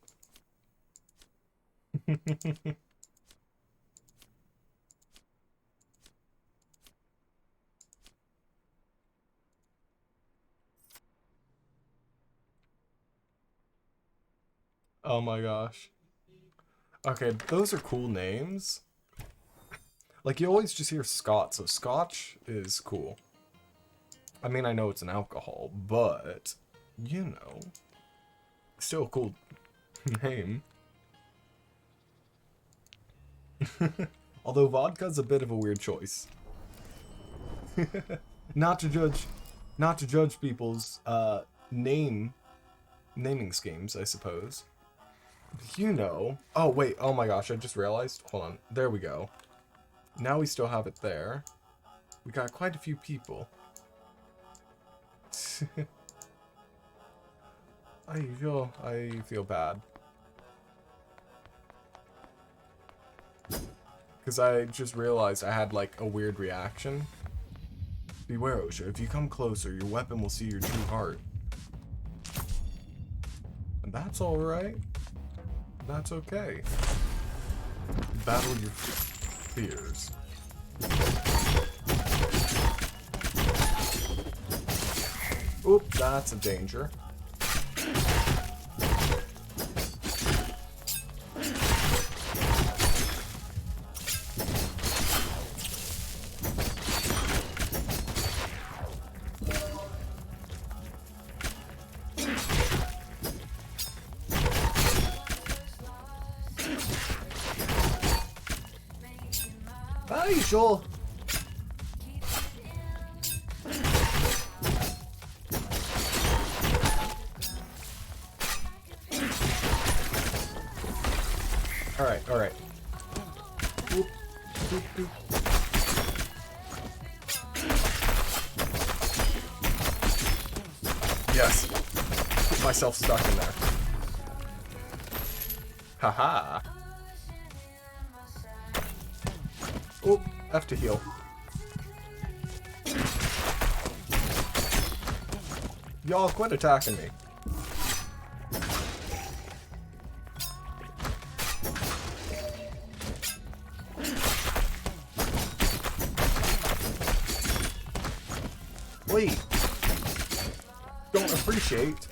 Oh my gosh. Okay, those are cool names. Like, you always just hear Scott, so Scotch is cool. I mean, I know it's an alcohol, but, you know, still a cool name. Although vodka's a bit of a weird choice. Not to judge people's naming schemes, I suppose. You know. Oh wait, oh my gosh, I just realized. Hold on. There we go. Now we still have it there. We got quite a few people. I feel bad. Because I just realized I had like a weird reaction. Beware, Osha. If you come closer, your weapon will see your true heart. And that's alright. That's okay. Battle your fears. Oop, that's a danger. Are you sure? Alright, alright. Oop, oop, oop. Yes. myself stuck in there. Haha. Oh, have to heal. Y'all quit attacking me. Wait. Don't appreciate.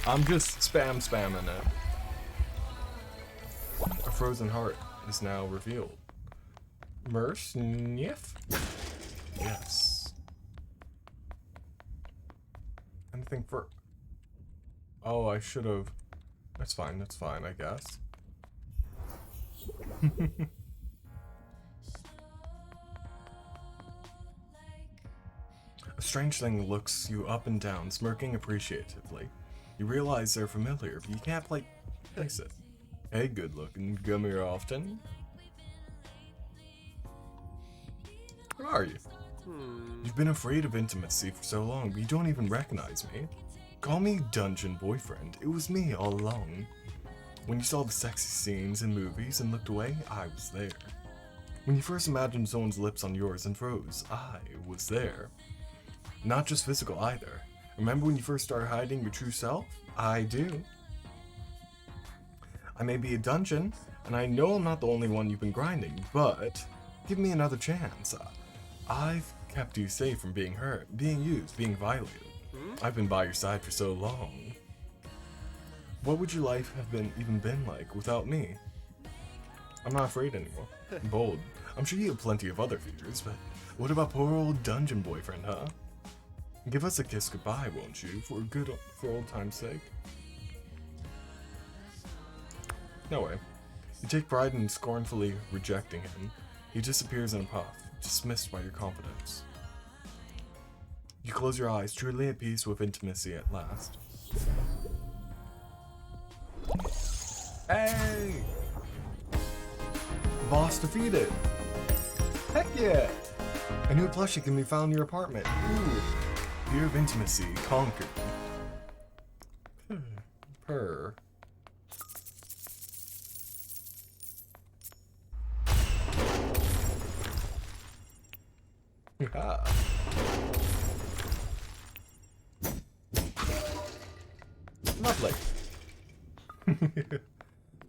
I'm just spamming it. A frozen heart is now revealed. Sniff? Yes. Anything for... Oh, I should have... That's fine, I guess. A strange thing looks you up and down, smirking appreciatively. You realize they're familiar, but you can't place it. Hey, good looking, come here often. Who are you? You've been afraid of intimacy for so long, but you don't even recognize me. Call me Dungeon Boyfriend. It was me all along. When you saw the sexy scenes in movies and looked away, I was there. When you first imagined someone's lips on yours and froze, I was there. Not just physical either. Remember when you first started hiding your true self? I do. I may be a dungeon, and I know I'm not the only one you've been grinding, but give me another chance. I've kept you safe from being hurt, being used, being violated. I've been by your side for so long. What would your life have even been like without me? I'm not afraid anymore. I'm bold. I'm sure you have plenty of other fears, but what about poor old Dungeon Boyfriend, huh? Give us a kiss goodbye, won't you, for old time's sake? No way. You take pride in scornfully rejecting him. He disappears in a puff, dismissed by your confidence. You close your eyes, truly at peace with intimacy at last. Hey! Boss defeated! Heck yeah! A new plushie can be found in your apartment. Ooh. Fear of intimacy conquered. Purr. Ah. Lovely.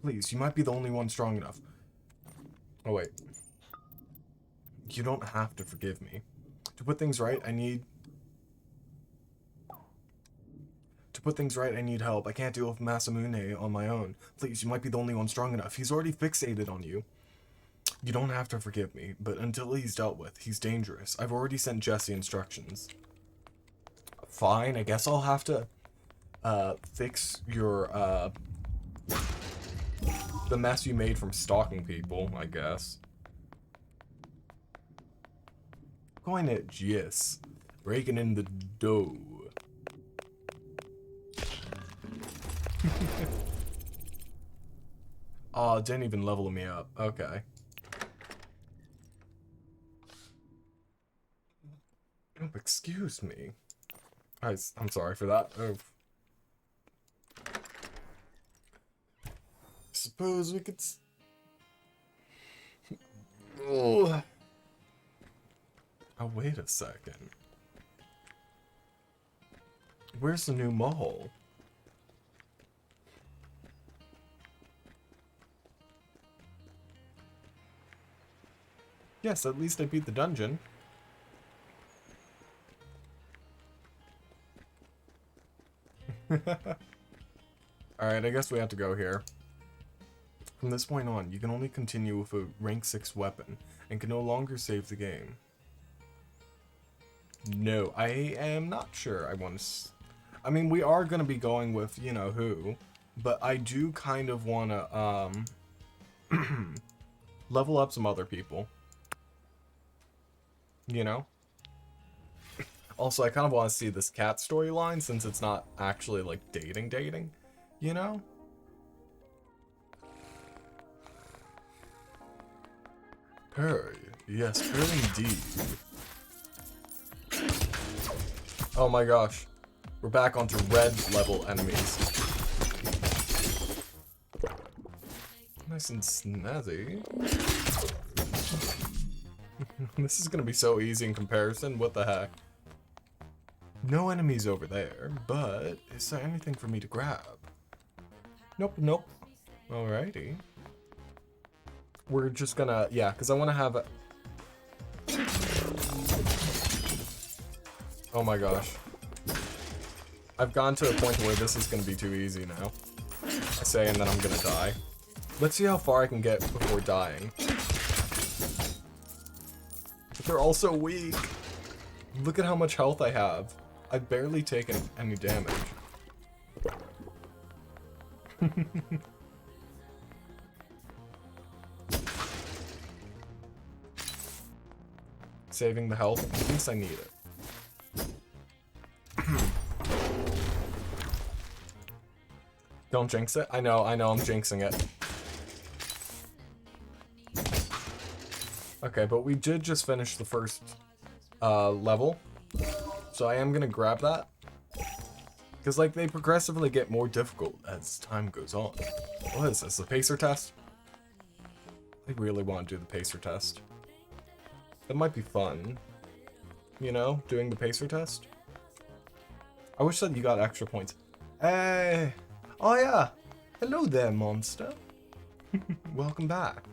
Please, you might be the only one strong enough. Oh wait. You don't have to forgive me. To put things right, I need help. I can't deal with Masamune on my own. Please, you might be the only one strong enough. He's already fixated on you. You don't have to forgive me, but until he's dealt with, he's dangerous. I've already sent Jesse instructions. Fine, I guess I'll have to, fix your, the mess you made from stalking people, I guess. Coinage, yes. Breaking in the dough. Oh, it didn't even level me up. Okay. Oh, excuse me. I'm sorry for that. Oh. Suppose we could... Oh. Oh, wait a second. Where's the new mall? Yes, at least I beat the dungeon. Alright, I guess we have to go here. From this point on, you can only continue with a rank 6 weapon, and can no longer save the game. No, I am not sure I want to... I mean, we are going to be going with, you know, who, but I do kind of want to, level up some other people. You know? Also, I kind of want to see this cat storyline since it's not actually like dating, you know? Purr, yes, purr indeed. Oh my gosh. We're back onto red level enemies. Nice and snazzy. This is gonna be so easy in comparison, what the heck? No enemies over there, but is there anything for me to grab? Nope, nope. Alrighty. We're just gonna, yeah, because I want to have a... Oh my gosh. I've gone to a point where this is gonna be too easy now. I say and then I'm gonna die. Let's see how far I can get before dying. But they're all so weak. Look at how much health I have. I've barely taken any damage. Saving the health, in case I need it. Don't jinx it. I know, I'm jinxing it. Okay, but we did just finish the first level. So I am gonna grab that. Because, like, they progressively get more difficult as time goes on. What is this, the pacer test? I really want to do the pacer test. That might be fun. You know, doing the pacer test. I wish that you got extra points. Hey! Oh yeah! Hello there, monster. Welcome back.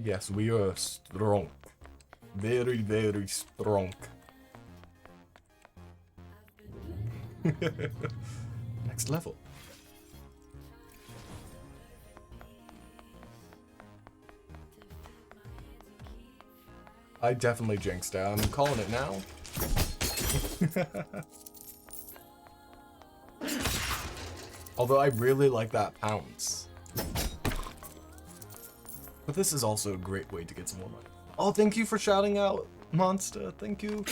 Yes, we are strong. Very, very strong. Next level. I definitely jinxed it. I'm calling it now. Although I really like that pounce. But this is also a great way to get some more money. Oh, thank you for shouting out, Monster. Thank you.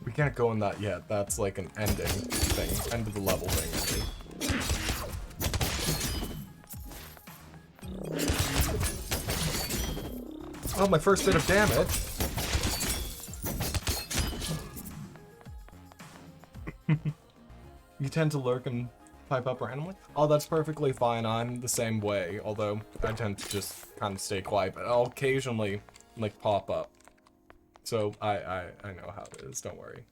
We can't go in that yet. That's like an ending thing. End of the level thing, I think. Oh, my first bit of damage. You tend to lurk and pipe up randomly? Oh, that's perfectly fine. I'm the same way, although I tend to just kind of stay quiet, but I'll occasionally, like, pop up. So, I know how it is, don't worry.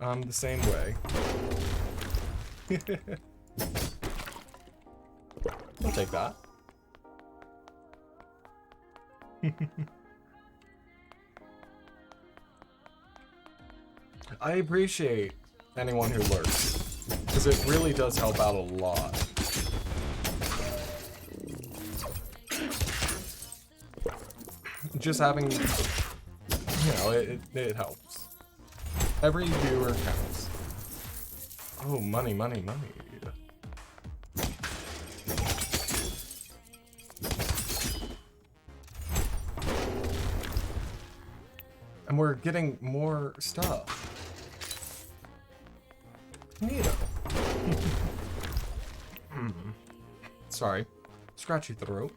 I'm the same way. I'll take that. I appreciate anyone who lurks, because it really does help out a lot. Just having, you know, it helps. Every viewer counts. Oh, money, money, money. And we're getting more stuff. Neato. Sorry. Scratchy throat.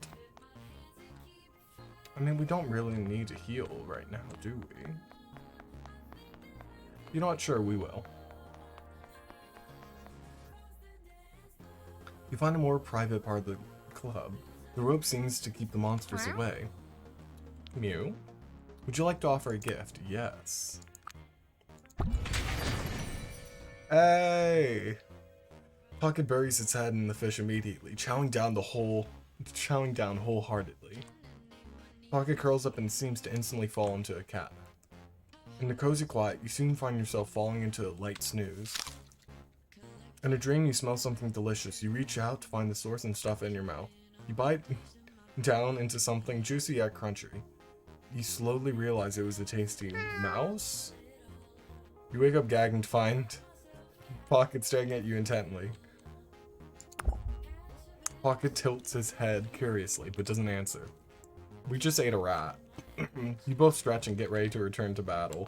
I mean, we don't really need to heal right now, do we? You know what? Sure, we will. You find a more private part of the club. The rope seems to keep the monsters away. Mew? Would you like to offer a gift? Yes. Hey! Pocket buries its head in the fish immediately, chowing down wholeheartedly. Pocket curls up and seems to instantly fall into a cat. In the cozy quiet, you soon find yourself falling into a light snooze. In a dream, you smell something delicious. You reach out to find the source and stuff it in your mouth. You bite down into something juicy yet crunchy. You slowly realize it was a tasty mouse? You wake up gagging to find Pocket staring at you intently. Pocket tilts his head curiously, but doesn't answer. We just ate a rat. You both stretch and get ready to return to battle.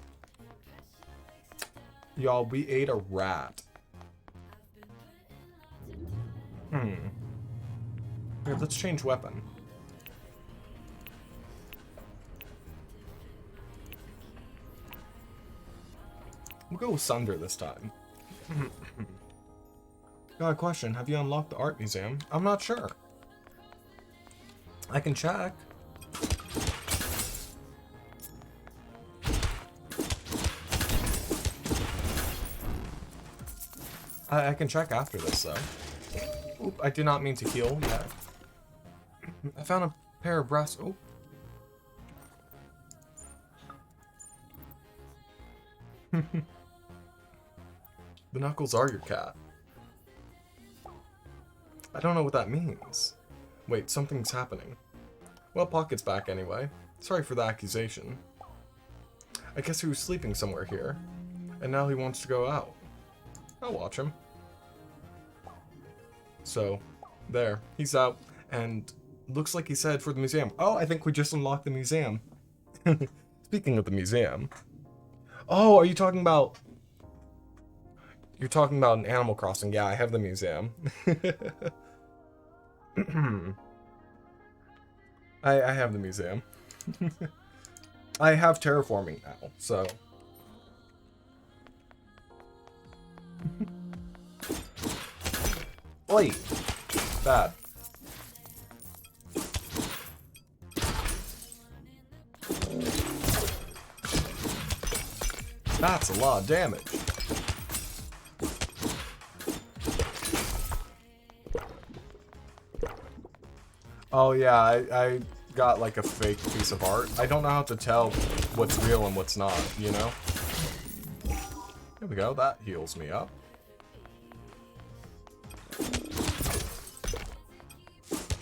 Y'all, we ate a rat. Here, let's change weapon. We'll go with Sunder this time. Got a question. Have you unlocked the art museum? I'm not sure. I can check. I can check after this, though. Oop, I did not mean to heal yet. I found a pair of brass... Oh. The knuckles are your cat. I don't know what that means. Wait, something's happening. Well, Pocket's back anyway. Sorry for the accusation. I guess he was sleeping somewhere here. And now he wants to go out. I'll watch him. So, there. He's out. And looks like he's headed for the museum. Oh, I think we just unlocked the museum. Speaking of the museum. Oh, are you talking about... You're talking about an Animal Crossing. Yeah, I have the museum. I have the museum. I have terraforming now, so... Oi! Bad. That's a lot of damage. Oh yeah, I got like a fake piece of art. I don't know how to tell what's real and what's not, you know? There we go, that heals me up.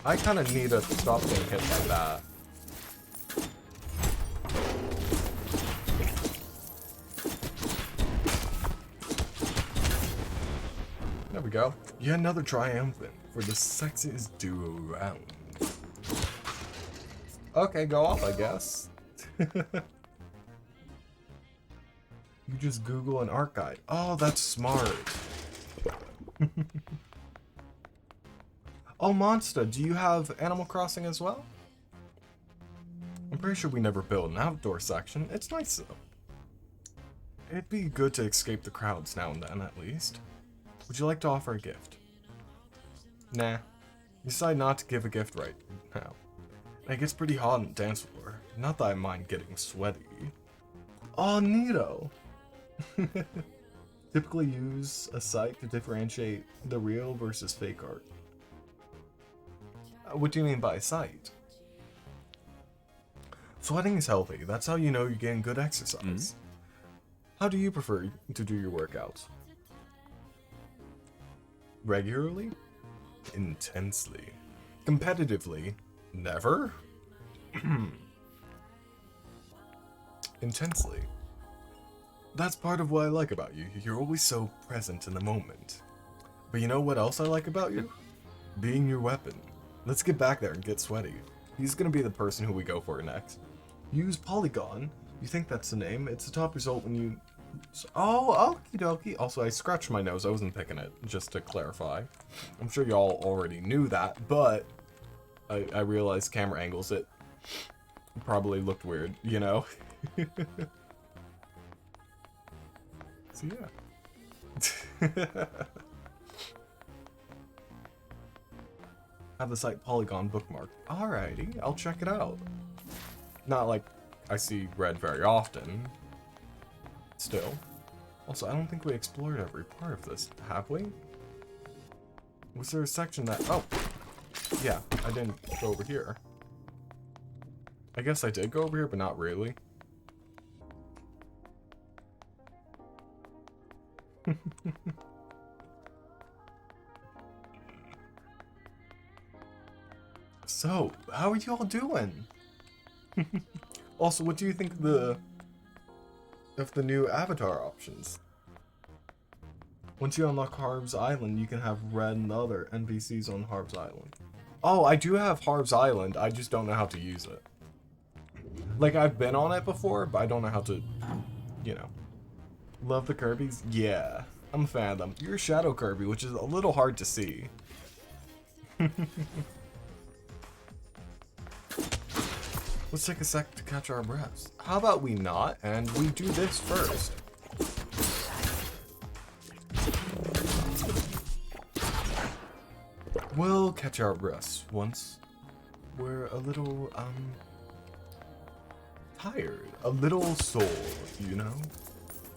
I kind of need to stop getting hit by that. There we go. Yet another triumphant for the sexiest duo round. Okay, go off, I guess. You just Google an art guide. Oh, that's smart. Oh, Monster, do you have Animal Crossing as well? I'm pretty sure we never built an outdoor section. It's nice, though. It'd be good to escape the crowds now and then, at least. Would you like to offer a gift? Nah. You decide not to give a gift right now. It gets pretty hot on the dance floor. Not that I mind getting sweaty. Oh, neato! Typically use a site to differentiate the real versus fake art. What do you mean by site? Sweating is healthy. That's how you know you're getting good exercise. How do you prefer to do your workouts? Regularly? Intensely. Competitively? Never? Intensely. That's part of what I like about you. You're always so present in the moment. But you know what else I like about you? Being your weapon. Let's get back there and get sweaty. He's gonna be the person who we go for next. Use Polygon. You think that's the name? It's the top result when you... Oh, okie dokie. Also, I scratched my nose. I wasn't picking it, just to clarify. I'm sure y'all already knew that, but I realized camera angles, it probably looked weird, you know? So, yeah. Have the site Polygon bookmarked. Alrighty, I'll check it out. Not like I see red very often. Still. Also, I don't think we explored every part of this, have we? Was there a section that... Oh! Yeah, I didn't go over here. I guess I did go over here, but not really. So, how are you all doing? Also, what do you think of the new avatar options? Once you unlock Harv's Island, you can have Red and the other NPCs on Harv's Island. Oh, I do have Harv's Island, I just don't know how to use it. Like, I've been on it before, but I don't know how to, you know. Love the Kirbys? Yeah, I'm a fan of them. You're Shadow Kirby, which is a little hard to see. Let's take a sec to catch our breaths. How about we not, and we do this first? We'll catch our breaths once we're a little, tired. A little sore, you know?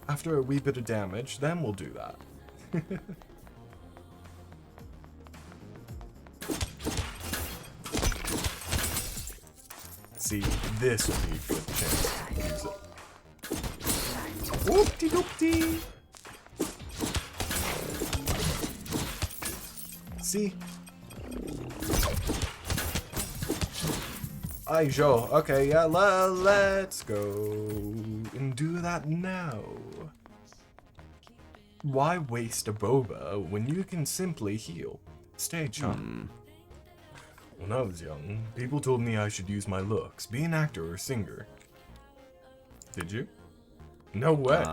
After a wee bit of damage, then we'll do that. See, this would be a good chance to use it. Whoop-de-doop-dee! See? Aye, Joe. Okay, yeah, let's go and do that now. Why waste a boba when you can simply heal? Stay chum. When I was young, people told me I should use my looks, be an actor or singer. Did you? No way.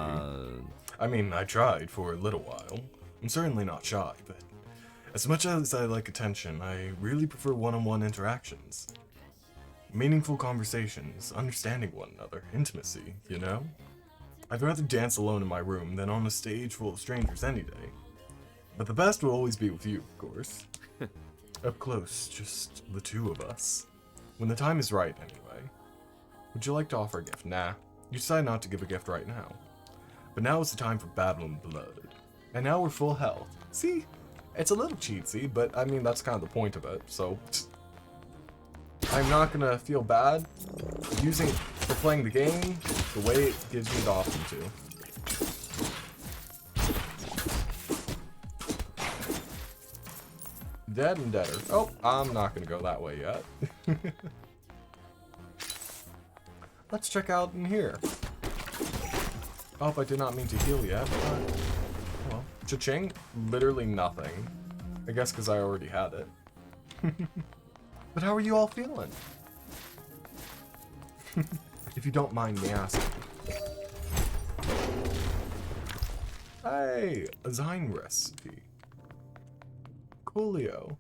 I mean, I tried for a little while. I'm certainly not shy, but as much as I like attention, I really prefer one-on-one interactions. Meaningful conversations, understanding one another, intimacy, you know? I'd rather dance alone in my room than on a stage full of strangers any day. But the best will always be with you, of course. Up close, just the two of us. When the time is right, anyway. Would you like to offer a gift? Nah. You decide not to give a gift right now. But now is the time for battle and blood. And now we're full health. See? It's a little cheatsy, but I mean, that's kind of the point of it, so... I'm not gonna feel bad using it for playing the game the way it gives me the option to. Dead and deader. Oh, I'm not gonna go that way yet. Let's check out in here. Oh, I did not mean to heal yet, but... Well, cha-ching, literally nothing. I guess because I already had it. But how are you all feeling? If you don't mind me asking. Hey, a Zine recipe. Coolio.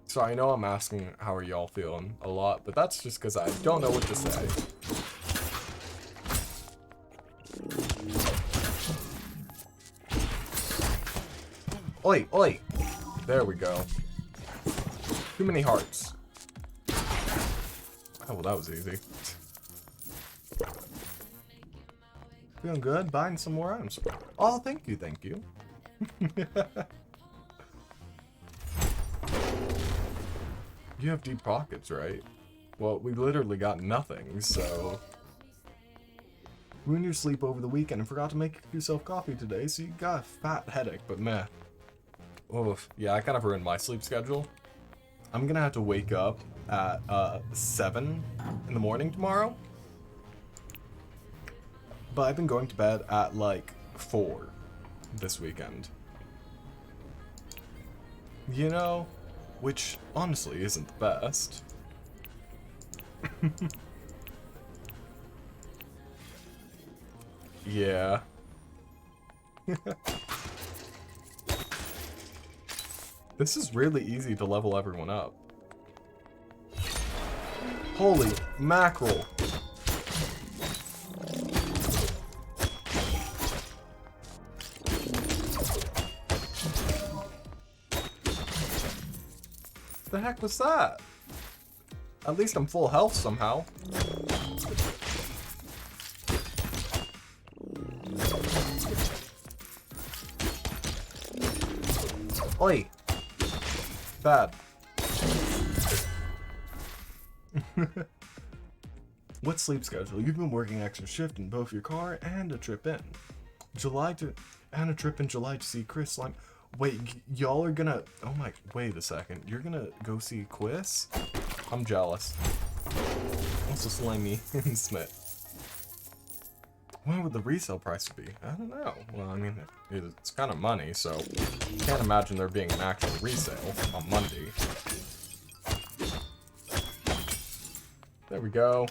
So I know I'm asking how are y'all feeling a lot, but that's just because I don't know what to say. Oi, oi! There we go. Too many hearts. Oh, well, that was easy. Feeling good? Buying some more items. Oh, thank you, thank you. You have deep pockets, right? Well, we literally got nothing, so... Ruined your sleep over the weekend and forgot to make yourself coffee today, so you got a fat headache, but meh. Oof. Yeah, I kind of ruined my sleep schedule. I'm gonna have to wake up at 7 in the morning tomorrow. But I've been going to bed at like 4 this weekend. You know, which honestly isn't the best. Yeah. This is really easy to level everyone up. Holy mackerel. The heck was that? At least I'm full health somehow. Oi! Bad. What sleep schedule? You've been working extra shift in both your car and a trip in. And a trip in July to see Chris Slime. Wait, y'all are gonna... Oh my... Wait a second. You're gonna go see Quiz? I'm jealous. Also Slimy and Smith. What would the resale price be? I don't know. Well, I mean, it's kind of money, so can't imagine there being an actual resale on Monday. There we go.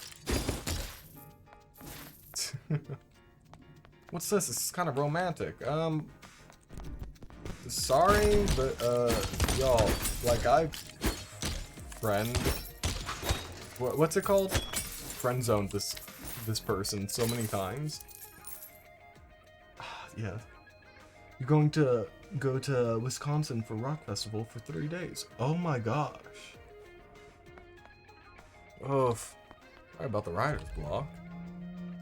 What's this? This is kind of romantic. Sorry, but, y'all, like, what's it called? Friend zoned this person so many times. Yeah. You're going to go to Wisconsin for Rock Festival for 3 days. Oh my gosh. Oof. Sorry about the writer's block.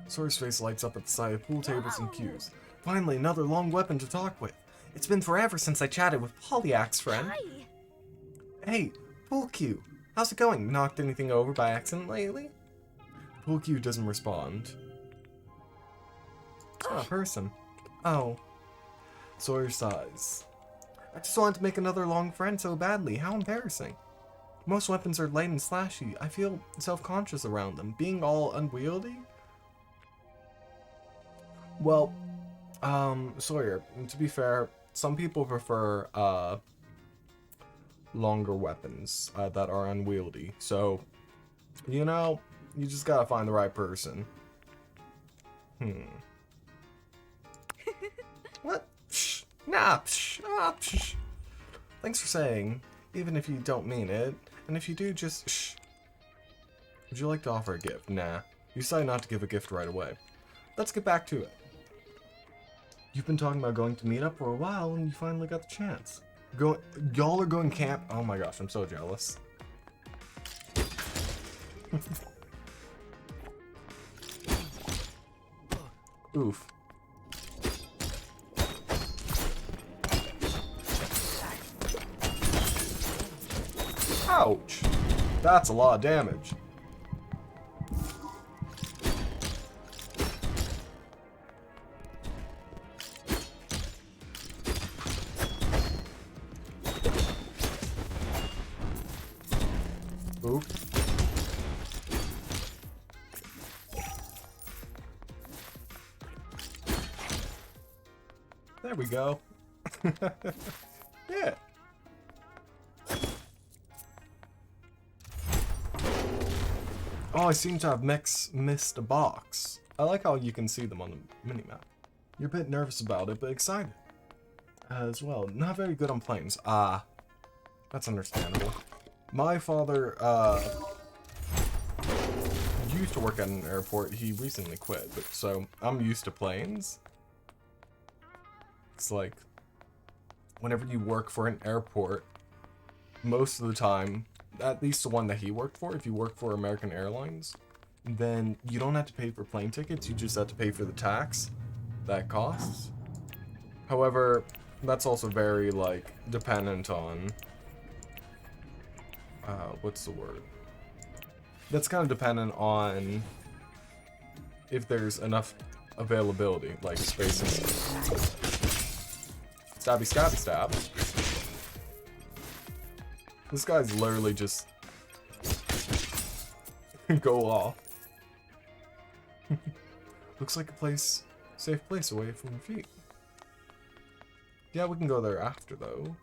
Sawyer's face lights up at the sight of pool tables and cues. Finally, another long weapon to talk with. It's been forever since I chatted with Polyac's friend. Hi. Hey, pool cue. How's it going? Knocked anything over by accident lately? Pool cue doesn't respond. It's not a person. Oh. Sawyer sighs. I just wanted to make another long friend so badly. How embarrassing. Most weapons are light and slashy. I feel self-conscious around them. Being all unwieldy? Well, Sawyer, to be fair, some people prefer, longer weapons, that are unwieldy. So, you know, you just gotta find the right person. What? Psh. Nah, psh. Ah, psh. Thanks for saying, even if you don't mean it. And if you do, just shh. Would you like to offer a gift? Nah. You decide not to give a gift right away. Let's get back to it. You've been talking about going to meet up for a while, and you finally got the chance. Y'all are going camp? Oh my gosh, I'm so jealous. Oof. Ouch! That's a lot of damage. Oof. There we go. Yeah. Oh, I seem to have missed a box. I like how you can see them on the minimap. You're a bit nervous about it, but excited. As well. Not very good on planes. Ah. That's understandable. My father, used to work at an airport. He recently quit, but so I'm used to planes. It's like, whenever you work for an airport, most of the time, at least the one that he worked for, if you work for American Airlines, then you don't have to pay for plane tickets, you just have to pay for the tax that costs. However, that's also very, like, dependent on, what's the word? That's kind of dependent on if there's enough availability, like spaces. Stabby, stabby, stab. This guy's literally just go off. Looks like a safe place away from your feet. Yeah, we can go there after though.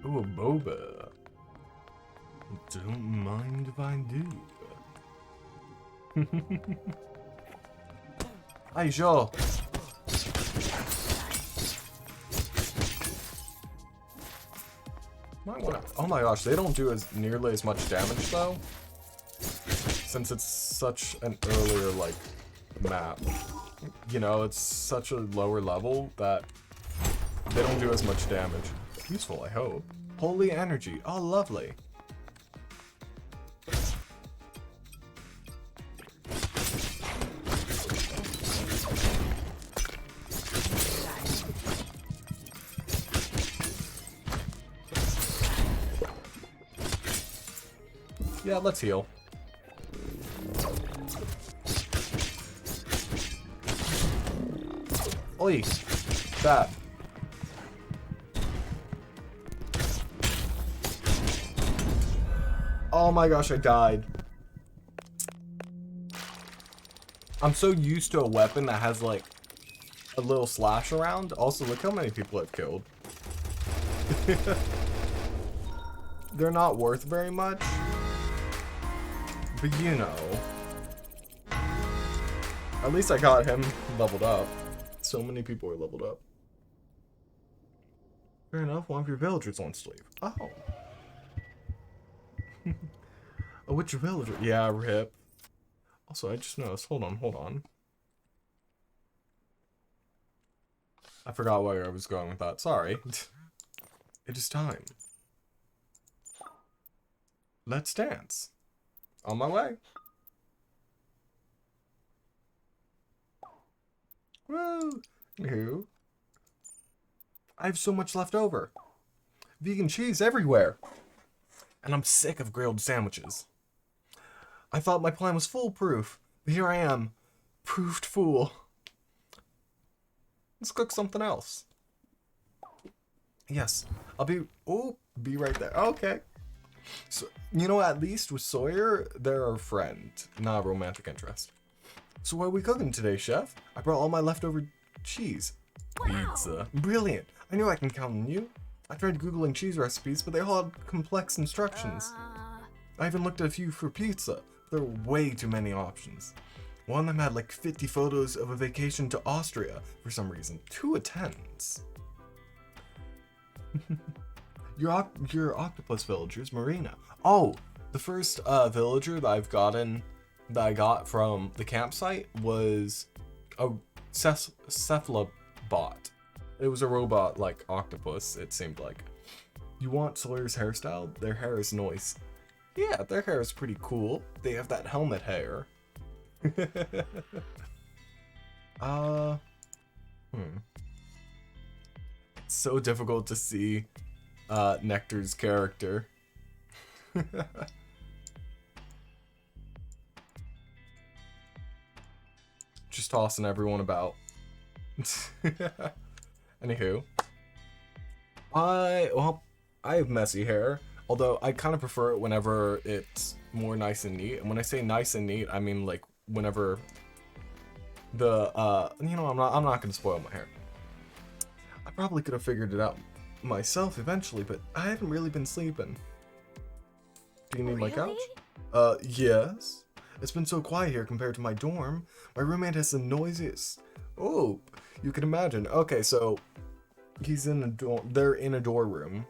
Ooh, a boba. Don't mind if I do. Hey, sure. Might wanna, oh my gosh, they don't do nearly as much damage though, since it's such an earlier like map. You know, it's such a lower level that they don't do as much damage. Useful, I hope. Holy energy. Oh, lovely. Yeah, let's heal. Oi! That. Oh my gosh, I died. I'm so used to a weapon that has like a little slash around. Also, look how many people I've killed. They're not worth very much, but you know. At least I got him leveled up. So many people are leveled up. Fair enough, one of your villagers wants to leave. Oh. Oh, which villager? Yeah, rip. Also, I just noticed. Hold on. I forgot where I was going with that. Sorry. It is time. Let's dance. On my way. Woo! Anywho. I have so much left over. Vegan cheese everywhere. And I'm sick of grilled sandwiches. I thought my plan was foolproof, but here I am. Proved fool. Let's cook something else. Yes, I'll be... Oh, be right there. Okay. So, you know, at least with Sawyer, they're a friend, not a romantic interest. So what are we cooking today, chef? I brought all my leftover cheese. Wow. Pizza. Brilliant. I knew I can count on you. I tried Googling cheese recipes, but they all had complex instructions. I even looked at a few for pizza. There were way too many options. One of them had like 50 photos of a vacation to Austria for some reason. 2 attendants. Your octopus villagers, Marina. Oh, the first villager that I got from the campsite was a cephalobot. It was a robot like octopus, it seemed like. You want Sawyer's hairstyle? Their hair is nice. Yeah, their hair is pretty cool. They have that helmet hair. It's so difficult to see Nectar's character. Just tossing everyone about. Anywho. I have messy hair. Although I kind of prefer it whenever it's more nice and neat. And when I say nice and neat, I mean like whenever the you know, I'm not gonna spoil my hair. I probably could have figured it out myself eventually, but I haven't really been sleeping. Do you need my couch? Yes. It's been so quiet here compared to my dorm. My roommate has the noisiest. Oh, you can imagine. Okay, so he's in a dorm. They're in a dorm room.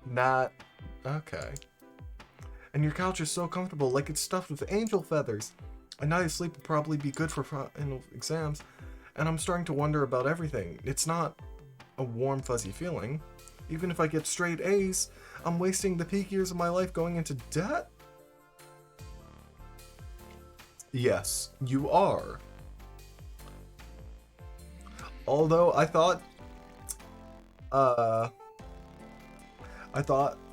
Not okay. And your couch is so comfortable, like it's stuffed with angel feathers. A night of sleep would probably be good for final exams. And I'm starting to wonder about everything. It's not a warm, fuzzy feeling. Even if I get straight A's, I'm wasting the peak years of my life going into debt. Yes, you are. Although I thought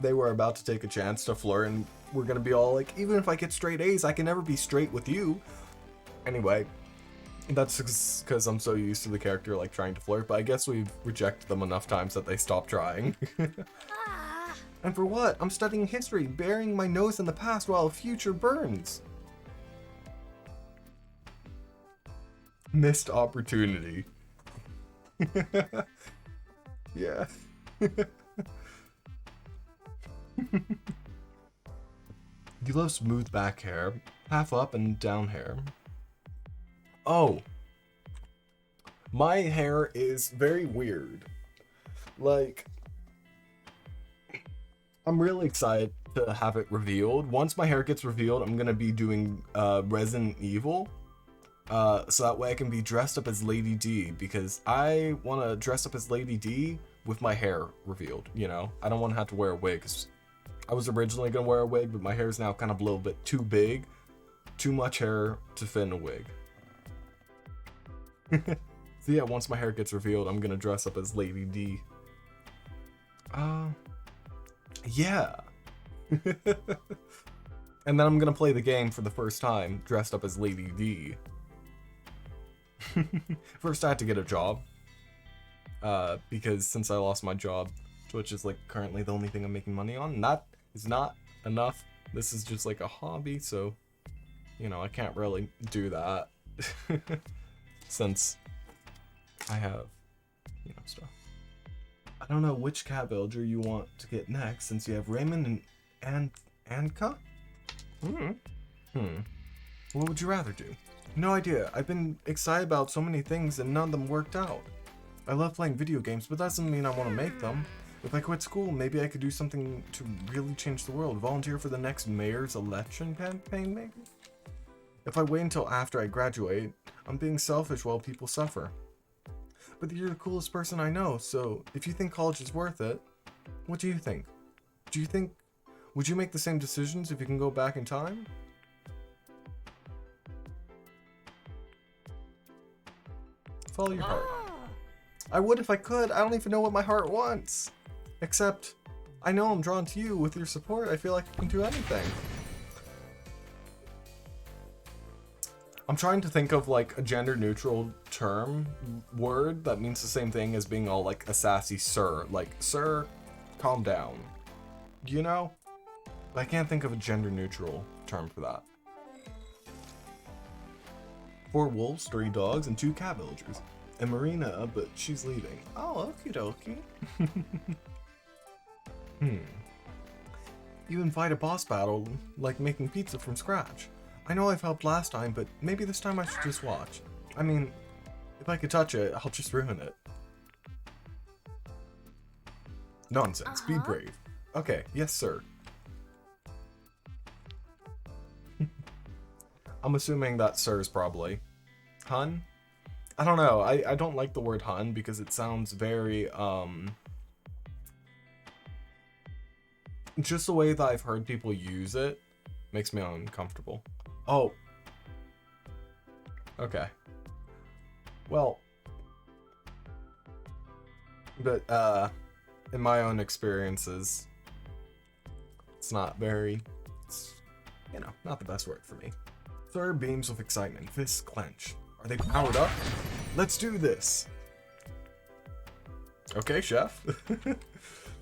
they were about to take a chance to flirt and we're gonna be all like, even if I get straight A's, I can never be straight with you. Anyway, that's because I'm so used to the character like trying to flirt, but I guess we've rejected them enough times that they stopped trying. And for what? I'm studying history, burying my nose in the past while the future burns. Missed opportunity. Yeah. You love smooth back hair, half up and down hair. Oh. My hair is very weird. Like, I'm really excited to have it revealed. Once my hair gets revealed, I'm gonna be doing Resident Evil. So that way I can be dressed up as Lady D, because I want to dress up as Lady D with my hair revealed, you know? I don't want to have to wear a wig, 'cause I was originally going to wear a wig, but my hair is now kind of a little bit too big. Too much hair to fit in a wig. So yeah, once my hair gets revealed, I'm going to dress up as Lady D. Yeah. And then I'm going to play the game for the first time, dressed up as Lady D. First, I had to get a job, because since I lost my job, Twitch is like currently the only thing I'm making money on, and that is not enough. This is just like a hobby, so you know, I can't really do that since I have, you know, stuff. I don't know which cat villager you want to get next, since you have Raymond and Anka? What would you rather do? No idea. I've been excited about so many things and none of them worked out. I love playing video games, but that doesn't mean I want to make them. If I quit school, maybe I could do something to really change the world. Volunteer for the next mayor's election campaign, maybe? If I wait until after I graduate, I'm being selfish while people suffer. But you're the coolest person I know, so if you think college is worth it, what do you think? Would you make the same decisions if you can go back in time? Follow your heart. I would if I could. I don't even know what my heart wants. Except, I know I'm drawn to you. With your support, I feel like I can do anything. I'm trying to think of like a gender neutral word that means the same thing as being all like a sassy sir. Like, sir, calm down. You know? But I can't think of a gender neutral term for that. 4 wolves, 3 dogs, and 2 cat villagers. And Marina, but she's leaving. Oh, okie dokie. You invite a boss battle, like making pizza from scratch. I know I've helped last time, but maybe this time I should just watch. I mean, if I could touch it, I'll just ruin it. Nonsense, be brave. Okay, yes sir. I'm assuming that sir is probably Hun? I don't know. I don't like the word Hun because it sounds very, just the way that I've heard people use it makes me uncomfortable. Oh. Okay. Well. But, in my own experiences, it's not very, you know, not the best word for me. Sir beams with excitement, fists clench. Are they powered up? Let's do this! Okay, chef.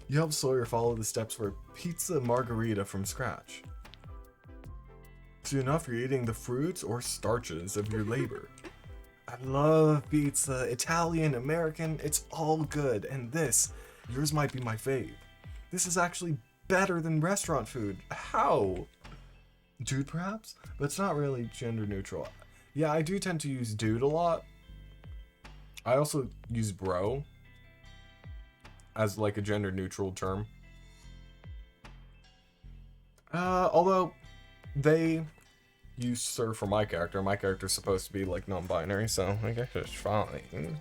You help Sawyer follow the steps for a pizza margarita from scratch. Soon enough, you're eating the fruits or starches of your labor. I love pizza, Italian, American, it's all good, and yours might be my fave. This is actually better than restaurant food. How? Dude, perhaps? But it's not really gender neutral. Yeah, I do tend to use dude a lot. I also use bro as like a gender neutral term. Although they use sir for my character. My character's supposed to be like non-binary, so I guess it's fine.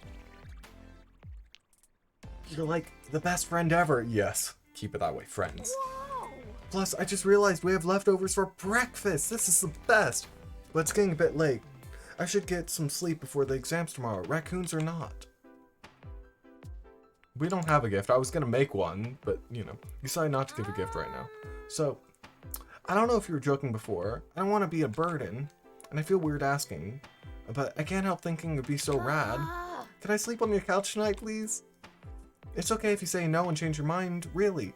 You're like the best friend ever. Yes, keep it that way, friends. Whoa. Plus, I just realized we have leftovers for breakfast. This is the best. But it's getting a bit late. I should get some sleep before the exams tomorrow, raccoons or not. We don't have a gift. I was gonna make one, but, you know, decided not to give a gift right now. So, I don't know if you were joking before. I don't want to be a burden, and I feel weird asking, but I can't help thinking it'd be so rad. Can I sleep on your couch tonight, please? It's okay if you say no and change your mind, really.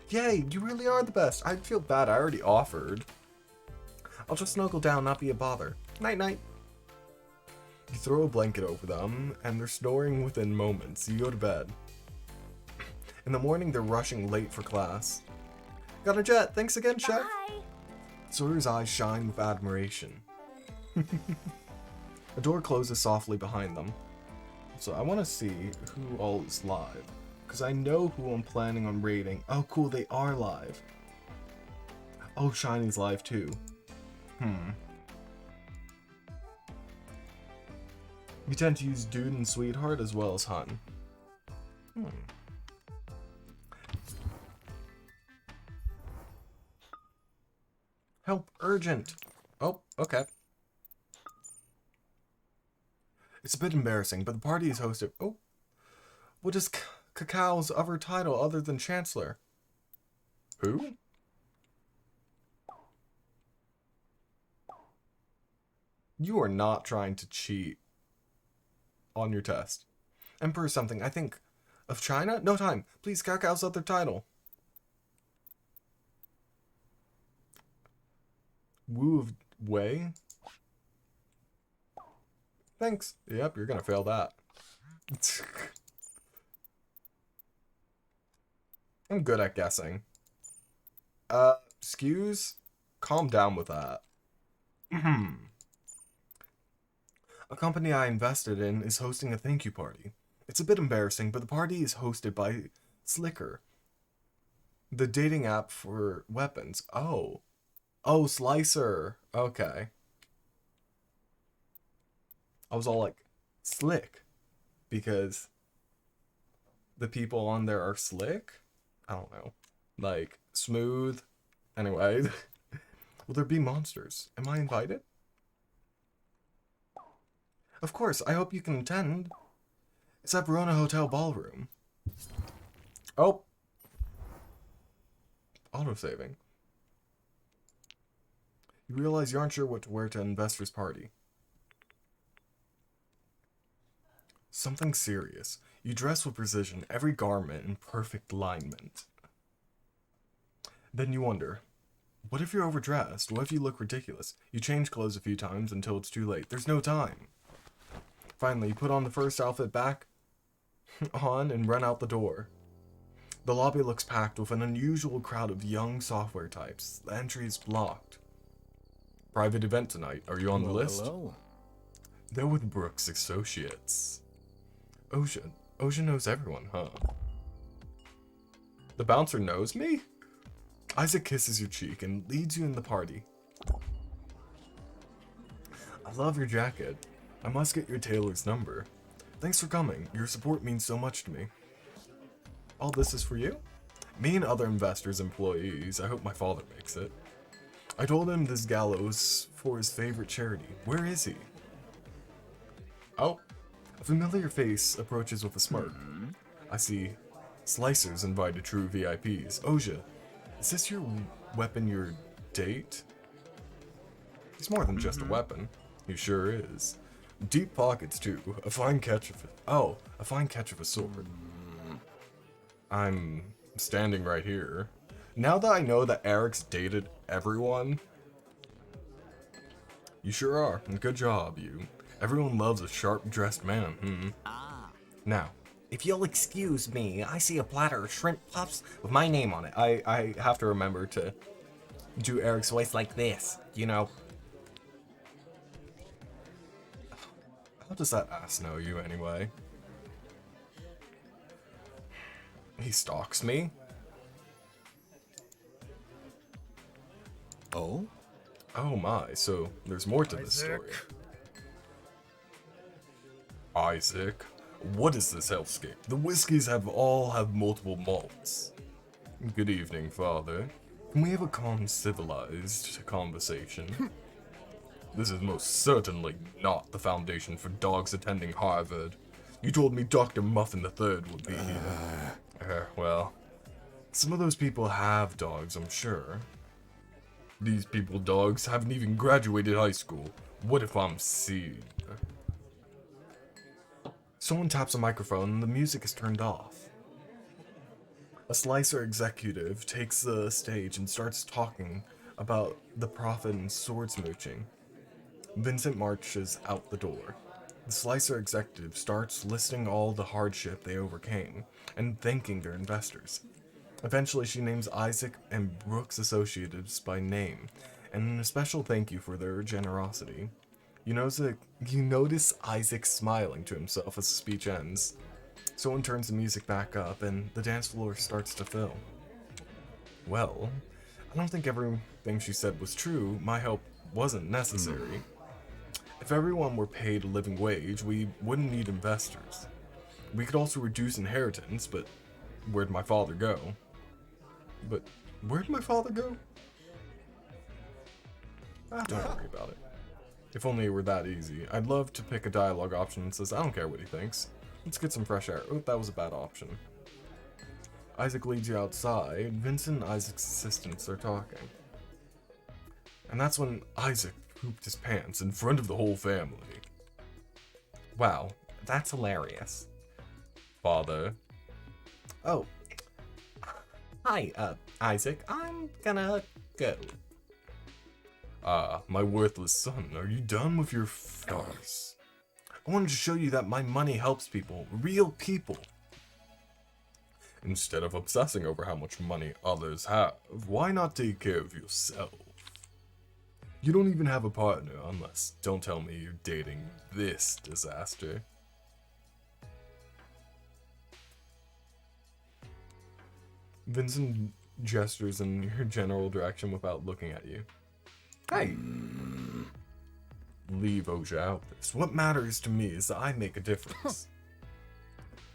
Yay, you really are the best. I feel bad, I already offered. I'll just snuggle down, not be a bother. Night-night. You throw a blanket over them, and they're snoring within moments. You go to bed. In the morning, they're rushing late for class. Got a jet. Thanks again, Chef. Bye. Sawyer's eyes shine with admiration. A door closes softly behind them. So I want to see who all is live. Because I know who I'm planning on raiding. Oh, cool. They are live. Oh, Shiny's live, too. You tend to use dude and sweetheart as well as hun. Help, urgent. Oh, okay. It's a bit embarrassing, but the party is hosted. Oh, what is Cacao*'s other title other than Chancellor? Who? You are not trying to cheat on your test. Emperor something, I think. Of China? No time. Please, Cacao*'s other title. Wu of Wei? Thanks. Yep, you're gonna fail that. I'm good at guessing. Excuse? Calm down with that. A company I invested in is hosting a thank you party. It's a bit embarrassing, but the party is hosted by Slicker, the dating app for weapons. Oh. Oh, Slicer. Okay. I was all like, slick. Because the people on there are slick? I don't know. Like, smooth. Anyway. Will there be monsters? Am I invited? Of course, I hope you can attend. It's at Verona Hotel Ballroom. Oh. Autosaving. You realize you aren't sure what to wear to an investor's party. Something serious. You dress with precision, every garment in perfect alignment. Then you wonder, what if you're overdressed? What if you look ridiculous? You change clothes a few times until it's too late. There's no time. Finally, you put on the first outfit back on and run out the door. The lobby looks packed with an unusual crowd of young software types. The entry is blocked. Private event tonight. Are you on the list? Hello. They're with Brooks Associates. Oja knows everyone, huh? The bouncer knows me? Isaac kisses your cheek and leads you in the party. I love your jacket. I must get your tailor's number. Thanks for coming. Your support means so much to me. All this is for you? Me and other investors' employees. I hope my father makes it. I told him this gallows for his favorite charity. Where is he? Oh. A familiar face approaches with a smirk. I see Slicers invited true VIPs. Oja, is this your weapon, your date? He's more than just a weapon. He sure is. Deep pockets too. A fine catch of a sword. I'm standing right here. Now that I know that Eric's dated everyone. You sure are. Good job, you. Everyone loves a sharp-dressed man, Now, if you'll excuse me, I see a platter of shrimp puffs with my name on it. I have to remember to do Eric's voice like this, you know. How does that ass know you anyway? He stalks me? Oh? Oh my, so there's more to this story. Isaac, what is this hellscape? The whiskeys all have multiple malts. Good evening, father. Can we have a calm, civilized conversation? This is most certainly not the foundation for dogs attending Harvard. You told me Dr. Muffin III would be here. Well, some of those people have dogs, I'm sure. These dogs haven't even graduated high school. What if I'm seed? Someone taps a microphone and the music is turned off. A Slicer executive takes the stage and starts talking about the profit and sword smooching. Vincent marches out the door. The Slicer executive starts listing all the hardship they overcame and thanking their investors. Eventually, she names Isaac and Brooks Associates by name, and a special thank you for their generosity. You notice Isaac smiling to himself as the speech ends. Someone turns the music back up, and the dance floor starts to fill. Well, I don't think everything she said was true. My help wasn't necessary. If everyone were paid a living wage, we wouldn't need investors. We could also reduce inheritance, but where'd my father go? But where'd my father go? Don't worry about it. If only it were that easy. I'd love to pick a dialogue option that says, I don't care what he thinks. Let's get some fresh air. Oh, that was a bad option. Isaac leads you outside. Vincent and Isaac's assistants are talking. And that's when Isaac pooped his pants in front of the whole family. Wow, that's hilarious. Father. Oh. Hi, Isaac. I'm gonna go. Ah, my worthless son, are you done with your farce? I wanted to show you that my money helps people, real people. Instead of obsessing over how much money others have, why not take care of yourself? You don't even have a partner unless, don't tell me you're dating this disaster. Vincent gestures in your general direction without looking at you. Hey! Leave Oja out this. What matters to me is that I make a difference.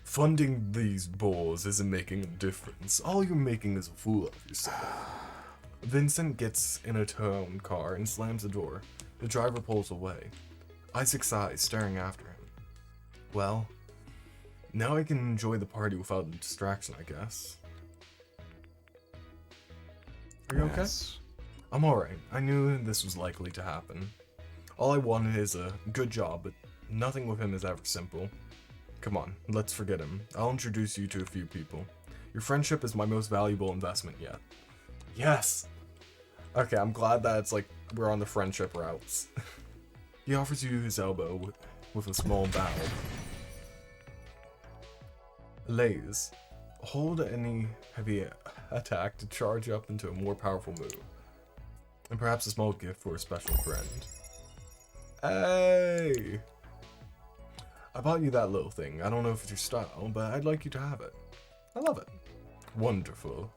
Funding these bores isn't making a difference. All you're making is a fool of yourself. Vincent gets in a towed car and slams the door. The driver pulls away. Isaac sighs, staring after him. Well, now I can enjoy the party without the distraction, I guess. Are you okay? I'm alright. I knew this was likely to happen. All I wanted is a good job, but nothing with him is ever simple. Come on, let's forget him. I'll introduce you to a few people. Your friendship is my most valuable investment yet. Yes! Okay, I'm glad that it's like we're on the friendship routes. He offers you his elbow with a small bow. Lays. Hold any heavy attack to charge up into a more powerful move. And perhaps a small gift for a special friend. Hey! I bought you that little thing. I don't know if it's your style, but I'd like you to have it. I love it. Wonderful.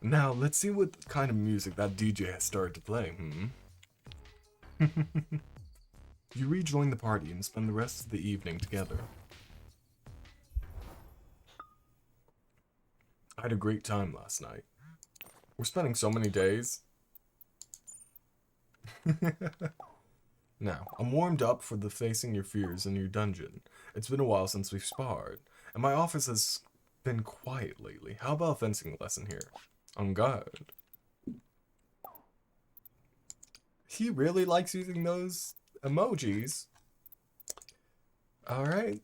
Now, let's see what kind of music that DJ has started to play, You rejoin the party and spend the rest of the evening together. I had a great time last night. We're spending so many days. Now, I'm warmed up for the facing your fears in your dungeon. It's been a while since we've sparred, and my office has been quiet lately. How about a fencing lesson here? On guard. He really likes using those emojis. Alright.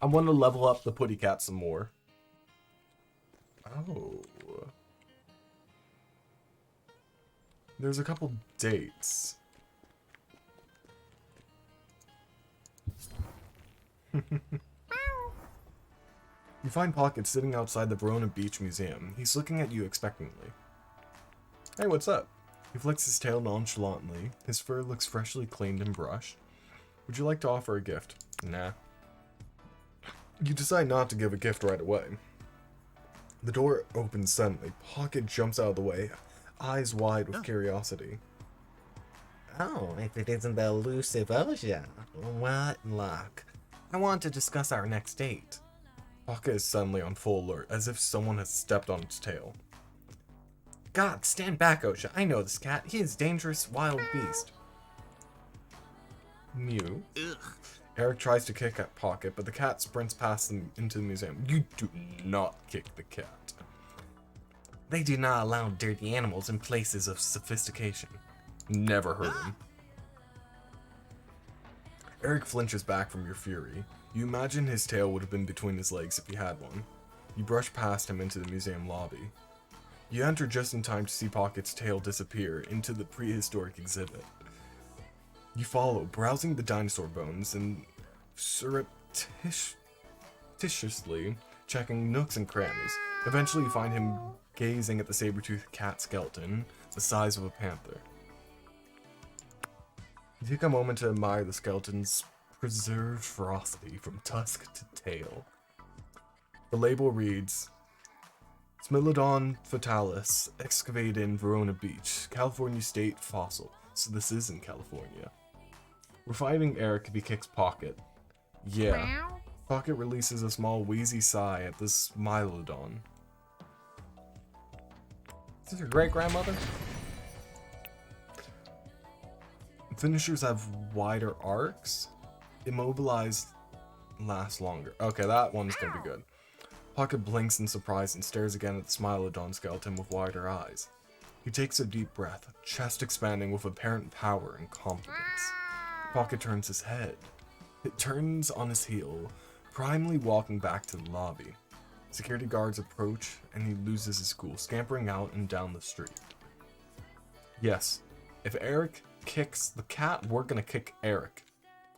I want to level up the Putty Cat some more. Oh. There's a couple dates. You find Pocket sitting outside the Verona Beach Museum. He's looking at you expectantly. Hey, what's up? He flicks his tail nonchalantly. His fur looks freshly cleaned and brushed. Would you like to offer a gift? Nah. You decide not to give a gift right away. The door opens suddenly. Pocket jumps out of the way, eyes wide with curiosity. Oh, if it isn't the elusive Oja. What luck. I want to discuss our next date. Pocket is suddenly on full alert, as if someone has stepped on its tail. God, stand back, Oja. I know this cat. He is a dangerous wild beast. Mew. Eric tries to kick at Pocket, but the cat sprints past them into the museum. You do not kick the cat. They do not allow dirty animals in places of sophistication. Never heard him. Eric flinches back from your fury. You imagine his tail would have been between his legs if he had one. You brush past him into the museum lobby. You enter just in time to see Pocket's tail disappear into the prehistoric exhibit. You follow, browsing the dinosaur bones and surreptitiously checking nooks and crannies. Eventually you find him gazing at the saber-toothed cat skeleton, the size of a panther. You take a moment to admire the skeleton's preserved ferocity from tusk to tail. The label reads, Smilodon fatalis, excavated in Verona Beach, California state fossil. So this is in California. Reviving Eric, he kicks Pocket. Yeah. Pocket releases a small wheezy sigh at this Smilodon. Is this your great-grandmother? Finishers have wider arcs. Immobilized lasts longer. Okay, that one's gonna be good. Pocket blinks in surprise and stares again at the Smilodon skeleton with wider eyes. He takes a deep breath, chest expanding with apparent power and confidence. Pocket turns his head. It turns on his heel, primely walking back to the lobby. Security guards approach and he loses his cool, scampering out and down the street. Yes, if Eric kicks the cat, we're gonna kick Eric.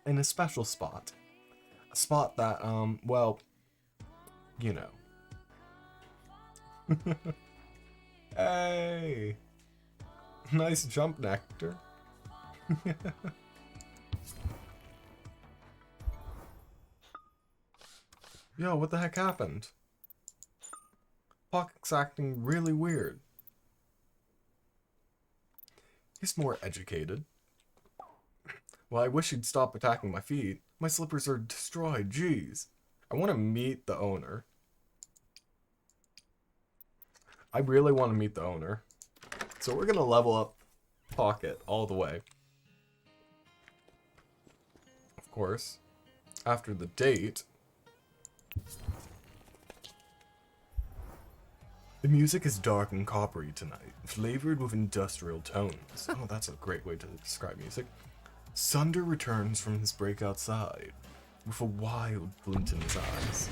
In a special spot. A spot that, well, you know. Hey! Nice jump, Nectar. Yo, what the heck happened? Pocket's acting really weird. He's more educated. Well, I wish he'd stop attacking my feet. My slippers are destroyed, jeez. I want to meet the owner. I really want to meet the owner. So we're gonna level up Pocket all the way. Of course. After the date. The music is dark and coppery tonight, flavored with industrial tones. Oh, that's a great way to describe music. Sunder returns from his break outside, with a wild glint in his eyes.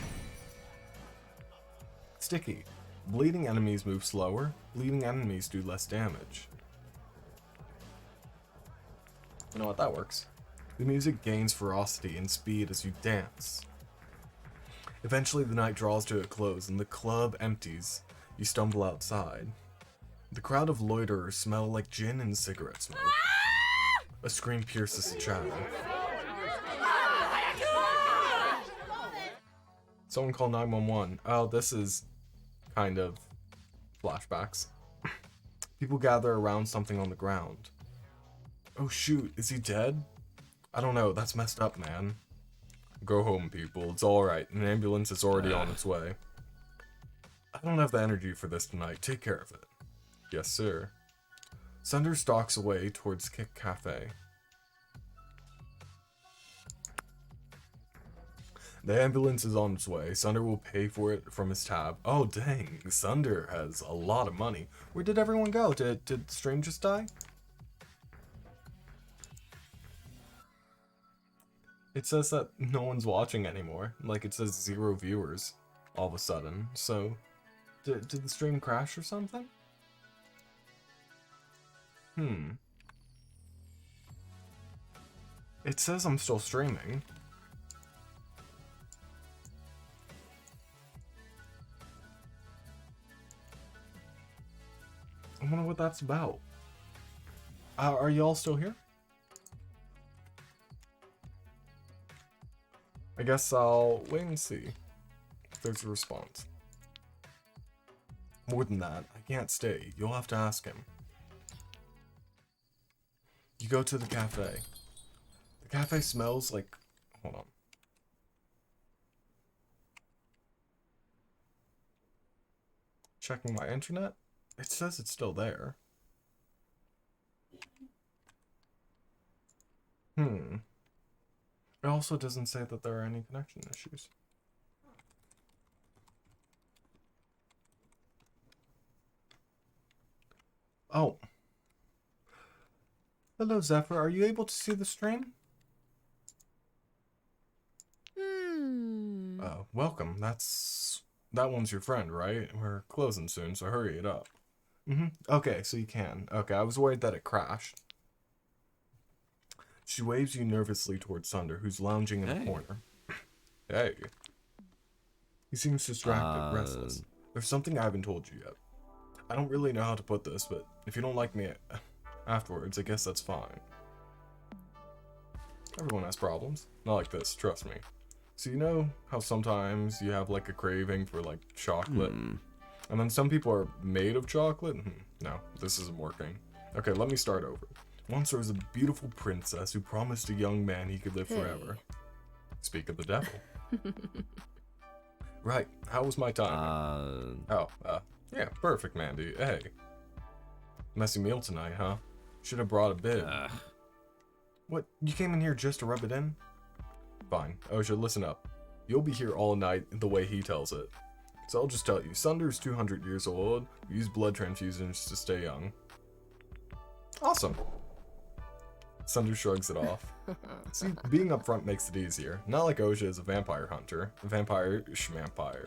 Sticky. Bleeding enemies move slower, bleeding enemies do less damage. You know what, that works. The music gains ferocity and speed as you dance. Eventually the night draws to a close and the club empties. You stumble outside. The crowd of loiterers smell like gin and cigarette smoke. A scream pierces the shadow. Someone call 911. Oh, this is kind of flashbacks. People gather around something on the ground. Oh shoot, is he dead? I don't know, that's messed up, man. Go home, people, it's alright. An ambulance is already on its way. I don't have the energy for this tonight, take care of it. Yes, sir. Sunder stalks away towards Kick Cafe. The ambulance is on its way. Sunder will pay for it from his tab. Oh, dang. Sunder has a lot of money. Where did everyone go? Did the stream just die? It says that no one's watching anymore. Like, it says 0 viewers all of a sudden. So, did the stream crash or something? It says I'm still streaming. I wonder what that's about. Are y'all still here? I guess I'll wait and see if there's a response. More than that, I can't stay. You'll have to ask him. You go to the cafe. The cafe smells like... Hold on. Checking my internet. It says it's still there. It also doesn't say that there are any connection issues. Oh. Hello, Zephyr. Are you able to see the stream? Welcome. That one's your friend, right? We're closing soon, so hurry it up. Okay, so you can. Okay, I was worried that it crashed. She waves you nervously towards Sunder, who's lounging in a corner. Hey. He seems distracted, restless. There's something I haven't told you yet. I don't really know how to put this, but if you don't like me afterwards, I guess that's fine. Everyone has problems. Not like this, trust me. So you know how sometimes you have like a craving for like chocolate? And then some people are made of chocolate? No, this isn't working. Okay, let me start over. Once there was a beautiful princess who promised a young man he could live forever. Speak of the devil. Right, how was my time? Yeah, perfect, Mandy. Hey. Messy meal tonight, huh? Should have brought a bib. What, you came in here just to rub it in? Fine, Oja, listen up. You'll be here all night the way he tells it. So I'll just tell you, Sunder's 200 years old. We use blood transfusions to stay young. Awesome. Sunder shrugs it off. See, being upfront makes it easier. Not like Oja is a vampire hunter. A vampire schmampire.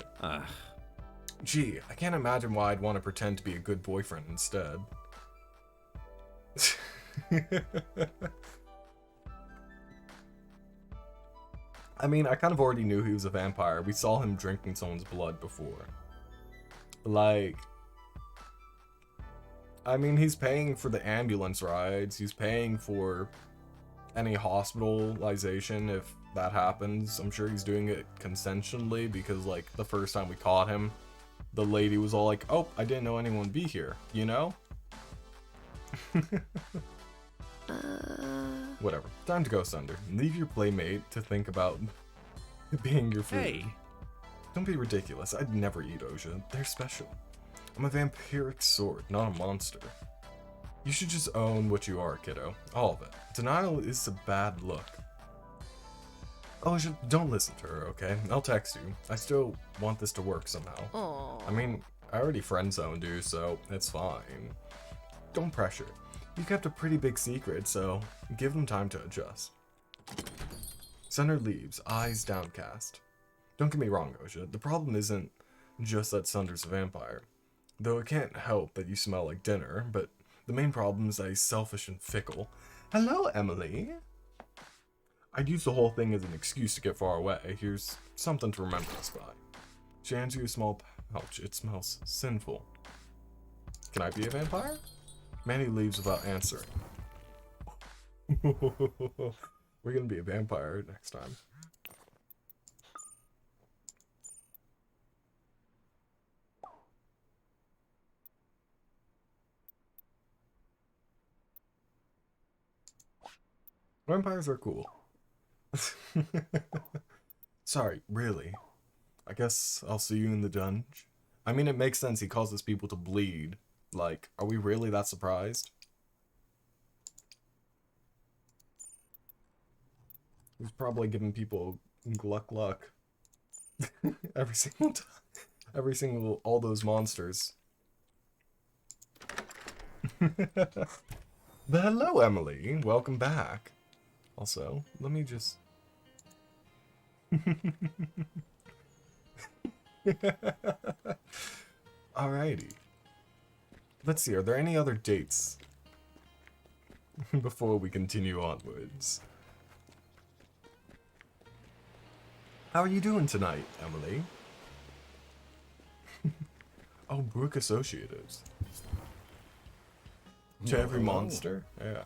Gee, I can't imagine why I'd want to pretend to be a good boyfriend instead. I mean, I kind of already knew he was a vampire. We saw him drinking someone's blood before. Like, I mean, he's paying for the ambulance rides. He's paying for any hospitalization if that happens. I'm sure he's doing it consensually because, like, the first time we caught him, the lady was all like, oh, I didn't know anyone would be here, you know? Whatever. Time to go, Sunder. Leave your playmate to think about being your food. Hey. Don't be ridiculous. I'd never eat Oja. They're special. I'm a vampiric sword, not a monster. You should just own what you are, kiddo. All of it. Denial is a bad look. Oja, don't listen to her, okay? I'll text you. I still want this to work somehow. Aww. I mean, I already friend-zoned you, so it's fine. Don't pressure. You kept a pretty big secret, so give them time to adjust. Sunder leaves, eyes downcast. Don't get me wrong, Oja. The problem isn't just that Sunder's a vampire. Though it can't help that you smell like dinner, but the main problem is that he's selfish and fickle. Hello, Emily. I'd use the whole thing as an excuse to get far away. Here's something to remember us by. She hands you a small pouch. It smells sinful. Can I be a vampire? Manny leaves without answering. We're gonna be a vampire next time. Vampires are cool. Sorry, really. I guess I'll see you in the dungeon. I mean, it makes sense. He causes people to bleed. Like, are we really that surprised? He's probably giving people gluck. Every single time. All those monsters. But hello, Emily. Welcome back. Also, let me just... Alrighty. Let's see, are there any other dates before we continue onwards? How are you doing tonight, Emily? Oh, Brook Associatives. To every monster? Yeah.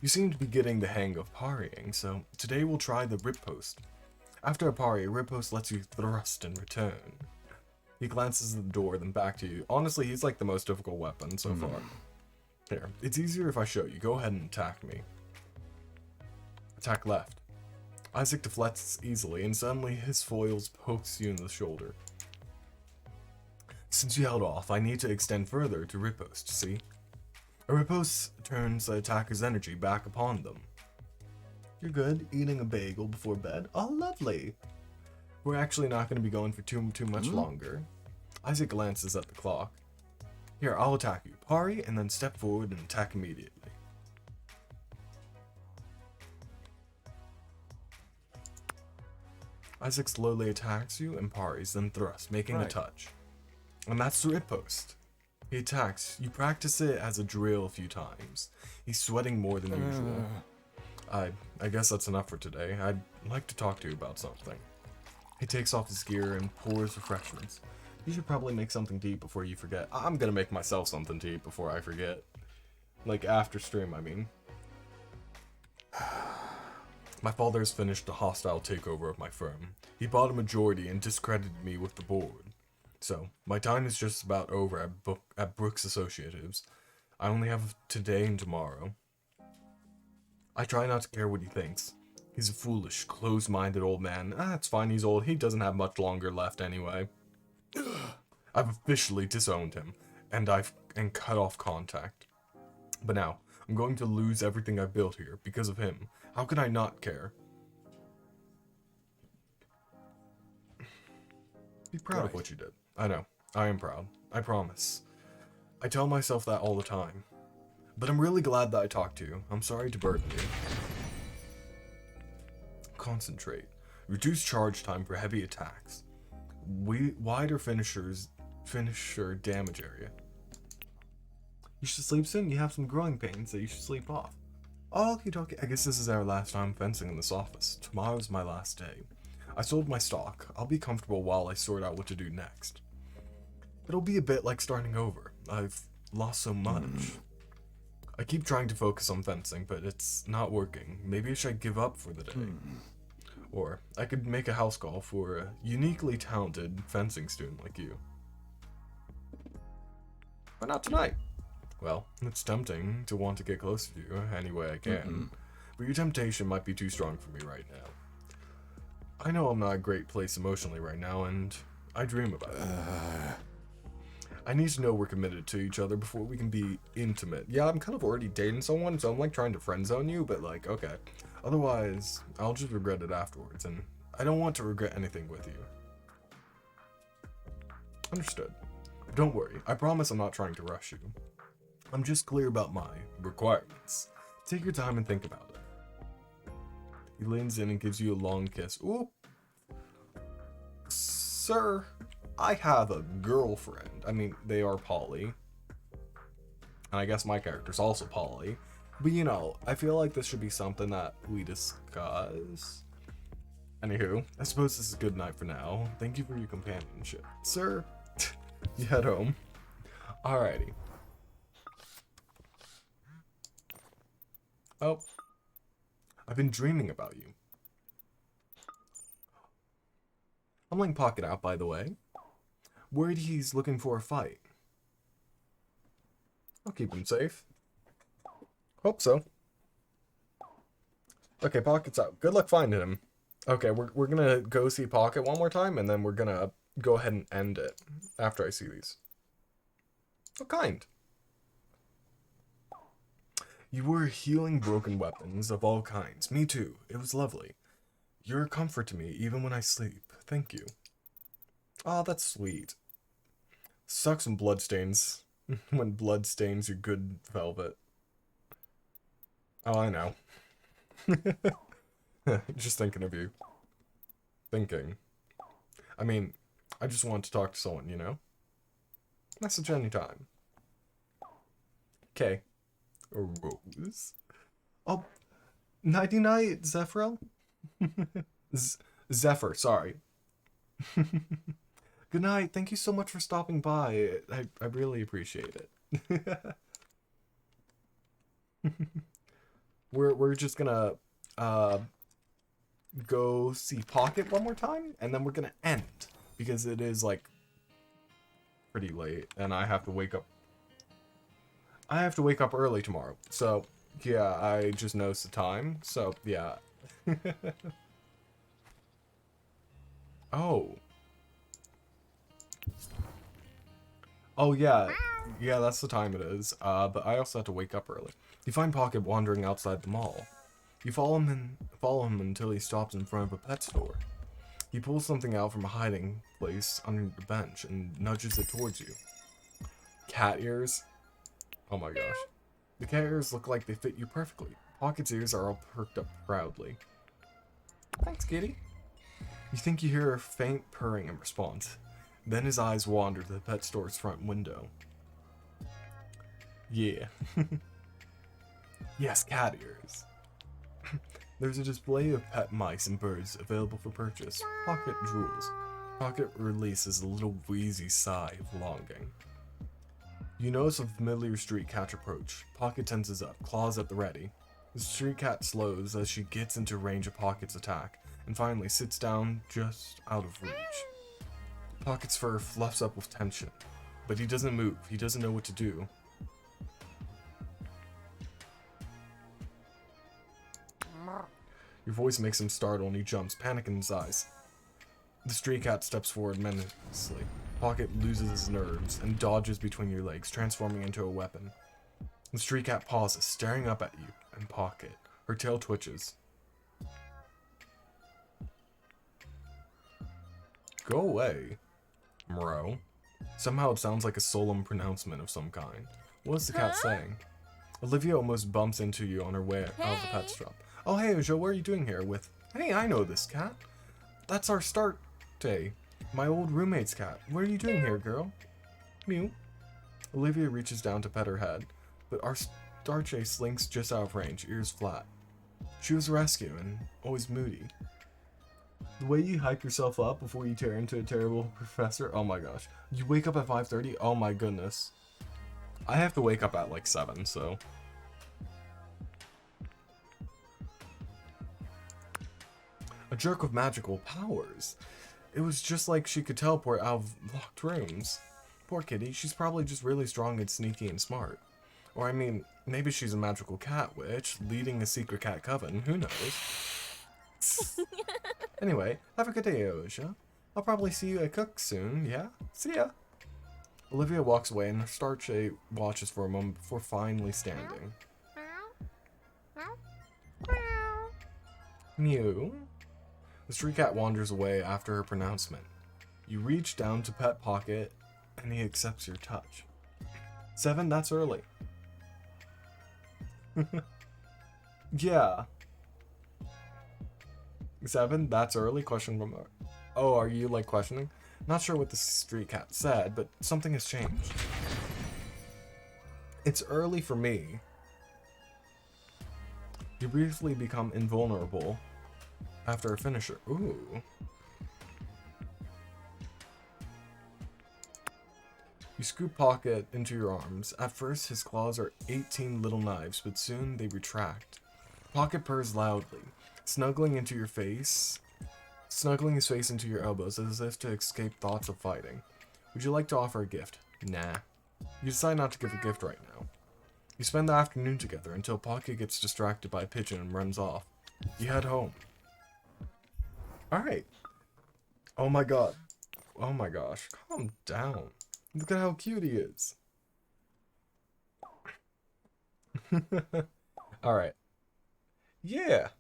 You seem to be getting the hang of parrying, so today we'll try the riposte. After a parry, a riposte lets you thrust in return. He glances at the door, then back to you. Honestly, he's like the most difficult weapon so far. Here, it's easier if I show you. Go ahead and attack me. Attack left. Isaac deflects easily, and suddenly his foils pokes you in the shoulder. Since you held off, I need to extend further to riposte, see? A riposte turns the attacker's energy back upon them. You're good, eating a bagel before bed? Oh, lovely! We're actually not going to be going for too much longer. Isaac glances at the clock. Here, I'll attack you. Parry, and then step forward and attack immediately. Isaac slowly attacks you and parries, then thrusts, making a touch. And that's the riposte. He attacks. You practice it as a drill a few times. He's sweating more than usual. I guess that's enough for today. I'd like to talk to you about something. He takes off his gear and pours refreshments. You should probably make something to eat before you forget. I'm gonna make myself something to eat before I forget. Like after stream, I mean. My father's finished a hostile takeover of my firm. He bought a majority and discredited me with the board. So, my time is just about over at Brooks Associatives. I only have today and tomorrow. I try not to care what he thinks. He's a foolish, close-minded old man. It's fine, he's old. He doesn't have much longer left anyway. I've officially disowned him, and cut off contact. But now, I'm going to lose everything I've built here because of him. How could I not care? Be proud of what you did. I know. I am proud. I promise. I tell myself that all the time. But I'm really glad that I talked to you. I'm sorry to burden you. Concentrate. Reduce charge time for heavy attacks. Wider finishers finish your damage area. You should sleep soon. You have some growing pains that you should sleep off. Okie dokie. I guess this is our last time fencing in this office. Tomorrow's my last day. I sold my stock. I'll be comfortable while I sort out what to do next. It'll be a bit like starting over. I've lost so much. I keep trying to focus on fencing, but it's not working. Maybe I should give up for the day. Or I could make a house call for a uniquely talented fencing student like you. Why not tonight? Well, it's tempting to want to get close to you any way I can, but your temptation might be too strong for me right now. I know I'm not a great place emotionally right now, and I dream about it. I need to know we're committed to each other before we can be intimate. Yeah, I'm kind of already dating someone, so I'm like trying to friend zone you, but like, okay. Otherwise, I'll just regret it afterwards, and I don't want to regret anything with you. Understood. Don't worry, I promise I'm not trying to rush you. I'm just clear about my requirements. Take your time and think about it. He leans in and gives you a long kiss. Ooh. Sir, I have a girlfriend. I mean, they are poly. And I guess my character's also poly. But you know, I feel like this should be something that we discuss. Anywho, I suppose this is a good night for now. Thank you for your companionship. Sir, you head home. Alrighty. Oh, I've been dreaming about you. I'm letting Pocket out, by the way. Worried he's looking for a fight. I'll keep him safe. Hope so. Okay, Pocket's out. Good luck finding him. Okay, we're gonna go see Pocket one more time, and then we're gonna go ahead and end it after I see these. What kind? You were healing broken weapons of all kinds. Me too. It was lovely. You're a comfort to me, even when I sleep. Thank you. Oh, that's sweet. Sucks when blood stains. When blood stains your good velvet. Oh, I know. Just thinking of you. Thinking. I mean, I just want to talk to someone, you know? Message anytime. Okay. A rose? Oh, nighty-night, Zephyr. Zephyr, sorry. Good night. Thank you so much for stopping by. I really appreciate it. We're just gonna go see Pocket one more time, and then we're gonna end because it is like pretty late, and I have to wake up. I have to wake up early tomorrow, so yeah, I just noticed the time. So yeah. Oh. Oh yeah, that's the time it is. But I also have to wake up early. You find Pocket wandering outside the mall. You follow him until he stops in front of a pet store. He pulls something out from a hiding place under the bench and nudges it towards you. Cat ears? Oh my gosh. The cat ears look like they fit you perfectly. Pocket's ears are all perked up proudly. Thanks, kitty. You think you hear a faint purring in response. Then his eyes wander to the pet store's front window. Yeah. Yes, cat ears. There's a display of pet mice and birds available for purchase. Pocket drools. Pocket releases a little wheezy sigh of longing. You notice a familiar street cat approach. Pocket tenses up, claws at the ready. The street cat slows as she gets into range of Pocket's attack, and finally sits down just out of reach. Pocket's fur fluffs up with tension, but he doesn't move. He doesn't know what to do. Your voice makes him startle and he jumps, panic in his eyes. The street cat steps forward menacingly. Pocket loses his nerves and dodges between your legs, transforming into a weapon. The street cat pauses, staring up at you and Pocket. Her tail twitches. Go away, Mro. Somehow it sounds like a solemn pronouncement of some kind. What is the cat saying? Olivia almost bumps into you on her way out of the pet shop. Oh hey, Ojo, what are you doing here with... Hey, I know this cat. That's our start day. My old roommate's cat. What are you doing here, girl? Mew. Olivia reaches down to pet her head, but our Starchay slinks just out of range, ears flat. She was a rescue and always moody. The way you hype yourself up before you tear into a terrible professor, oh my gosh. You wake up at 5:30? Oh my goodness. I have to wake up at like 7, so. A jerk with magical powers. It was just like she could teleport out of locked rooms. Poor kitty, she's probably just really strong and sneaky and smart. Or I mean, maybe she's a magical cat witch, leading a secret cat coven, who knows? Anyway, have a good day, Oja. I'll probably see you at Cook soon, yeah? See ya! Olivia walks away and Starchay watches for a moment before finally standing. Mew. The street cat wanders away after her pronouncement. You reach down to pet Pocket, and he accepts your touch. 7, that's early. Yeah. 7, that's early? Question mark. Oh, are you like questioning? Not sure what the street cat said, but something has changed. It's early for me. You briefly become invulnerable after a finisher. Ooh. You scoop Pocket into your arms. At first, his claws are 18 little knives, but soon they retract. Pocket purrs loudly, snuggling his face into your elbows as if to escape thoughts of fighting. Would you like to offer a gift? Nah. You decide not to give a gift right now. You spend the afternoon together until Pocket gets distracted by a pigeon and runs off. You head home. Alright. Oh my god. Oh my gosh. Calm down. Look at how cute he is. Alright. Yeah.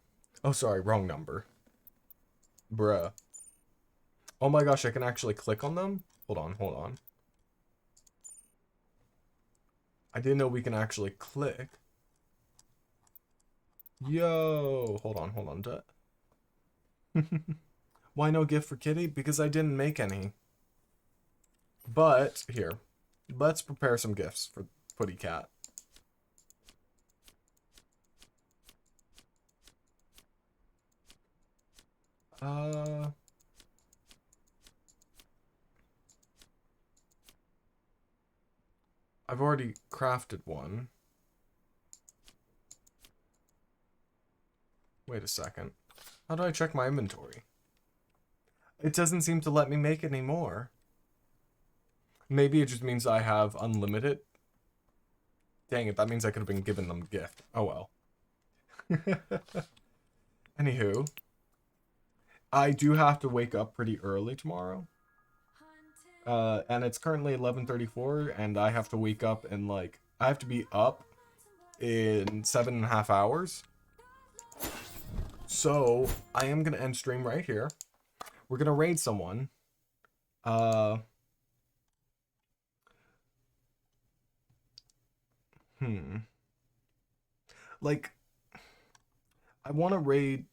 Oh, sorry. Wrong number. Bruh. Oh my gosh, I can actually click on them? Hold on. I didn't know we can actually click. Yo! Hold on. Why no gift for Kitty? Because I didn't make any. But, here. Let's prepare some gifts for Putty Cat. I've already crafted one. Wait a second. How do I check my inventory? It doesn't seem to let me make any more. Maybe it just means I have unlimited. Dang it, that means I could have been given them a gift. Oh well. Anywho. I do have to wake up pretty early tomorrow. And it's currently 11:34, and I have to wake up in like... I have to be up in 7.5 hours. So, I am going to end stream right here. We're going to raid someone. Like, I want to raid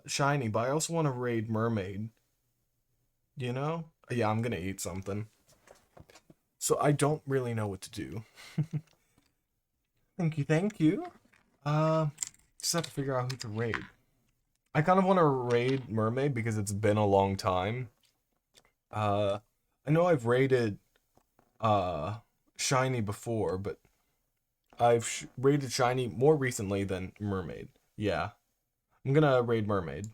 Shiny, but I also want to raid Mermaid. You know? Yeah, I'm gonna eat something. So I don't really know what to do. Thank you. Just have to figure out who to raid. I kind of want to raid Mermaid because it's been a long time. I know I've raided Shiny before, but I've raided Shiny more recently than Mermaid. Yeah. I'm gonna raid Mermaid.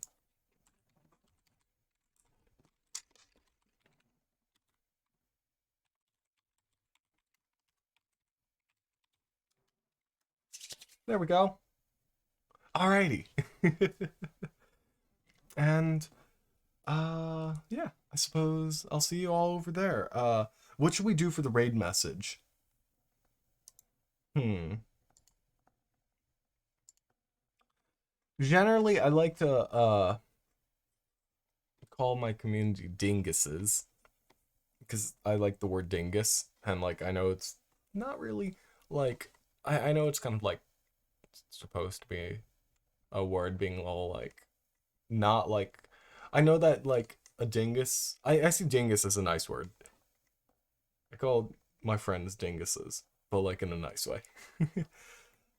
There we go. Alrighty. And, yeah, I suppose I'll see you all over there. What should we do for the raid message? Generally, I like to, call my community dinguses. Because I like the word dingus. And, like, I know it's not really, like... I know it's kind of, like, supposed to be a word being all, like... Not, like... I know that, like, a dingus... I see dingus as a nice word. I call my friends dinguses, but like in a nice way.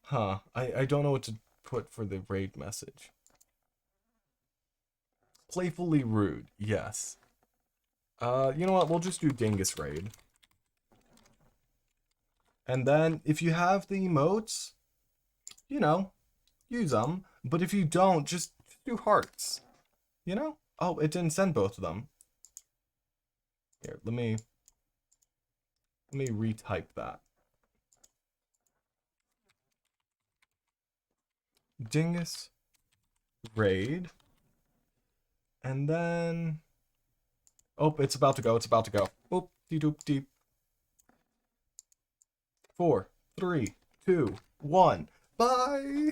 Huh. I don't know what to put for the raid message. Playfully rude. Yes. You know what? We'll just do dingus raid. And then if you have the emotes, you know, use them. But if you don't, just do hearts. You know? Oh, it didn't send both of them. Here, let me retype that. Dingus raid. And then oh, it's about to go. It's about to go. Oop, dee doop deep. 4, 3, 2, 1. Bye.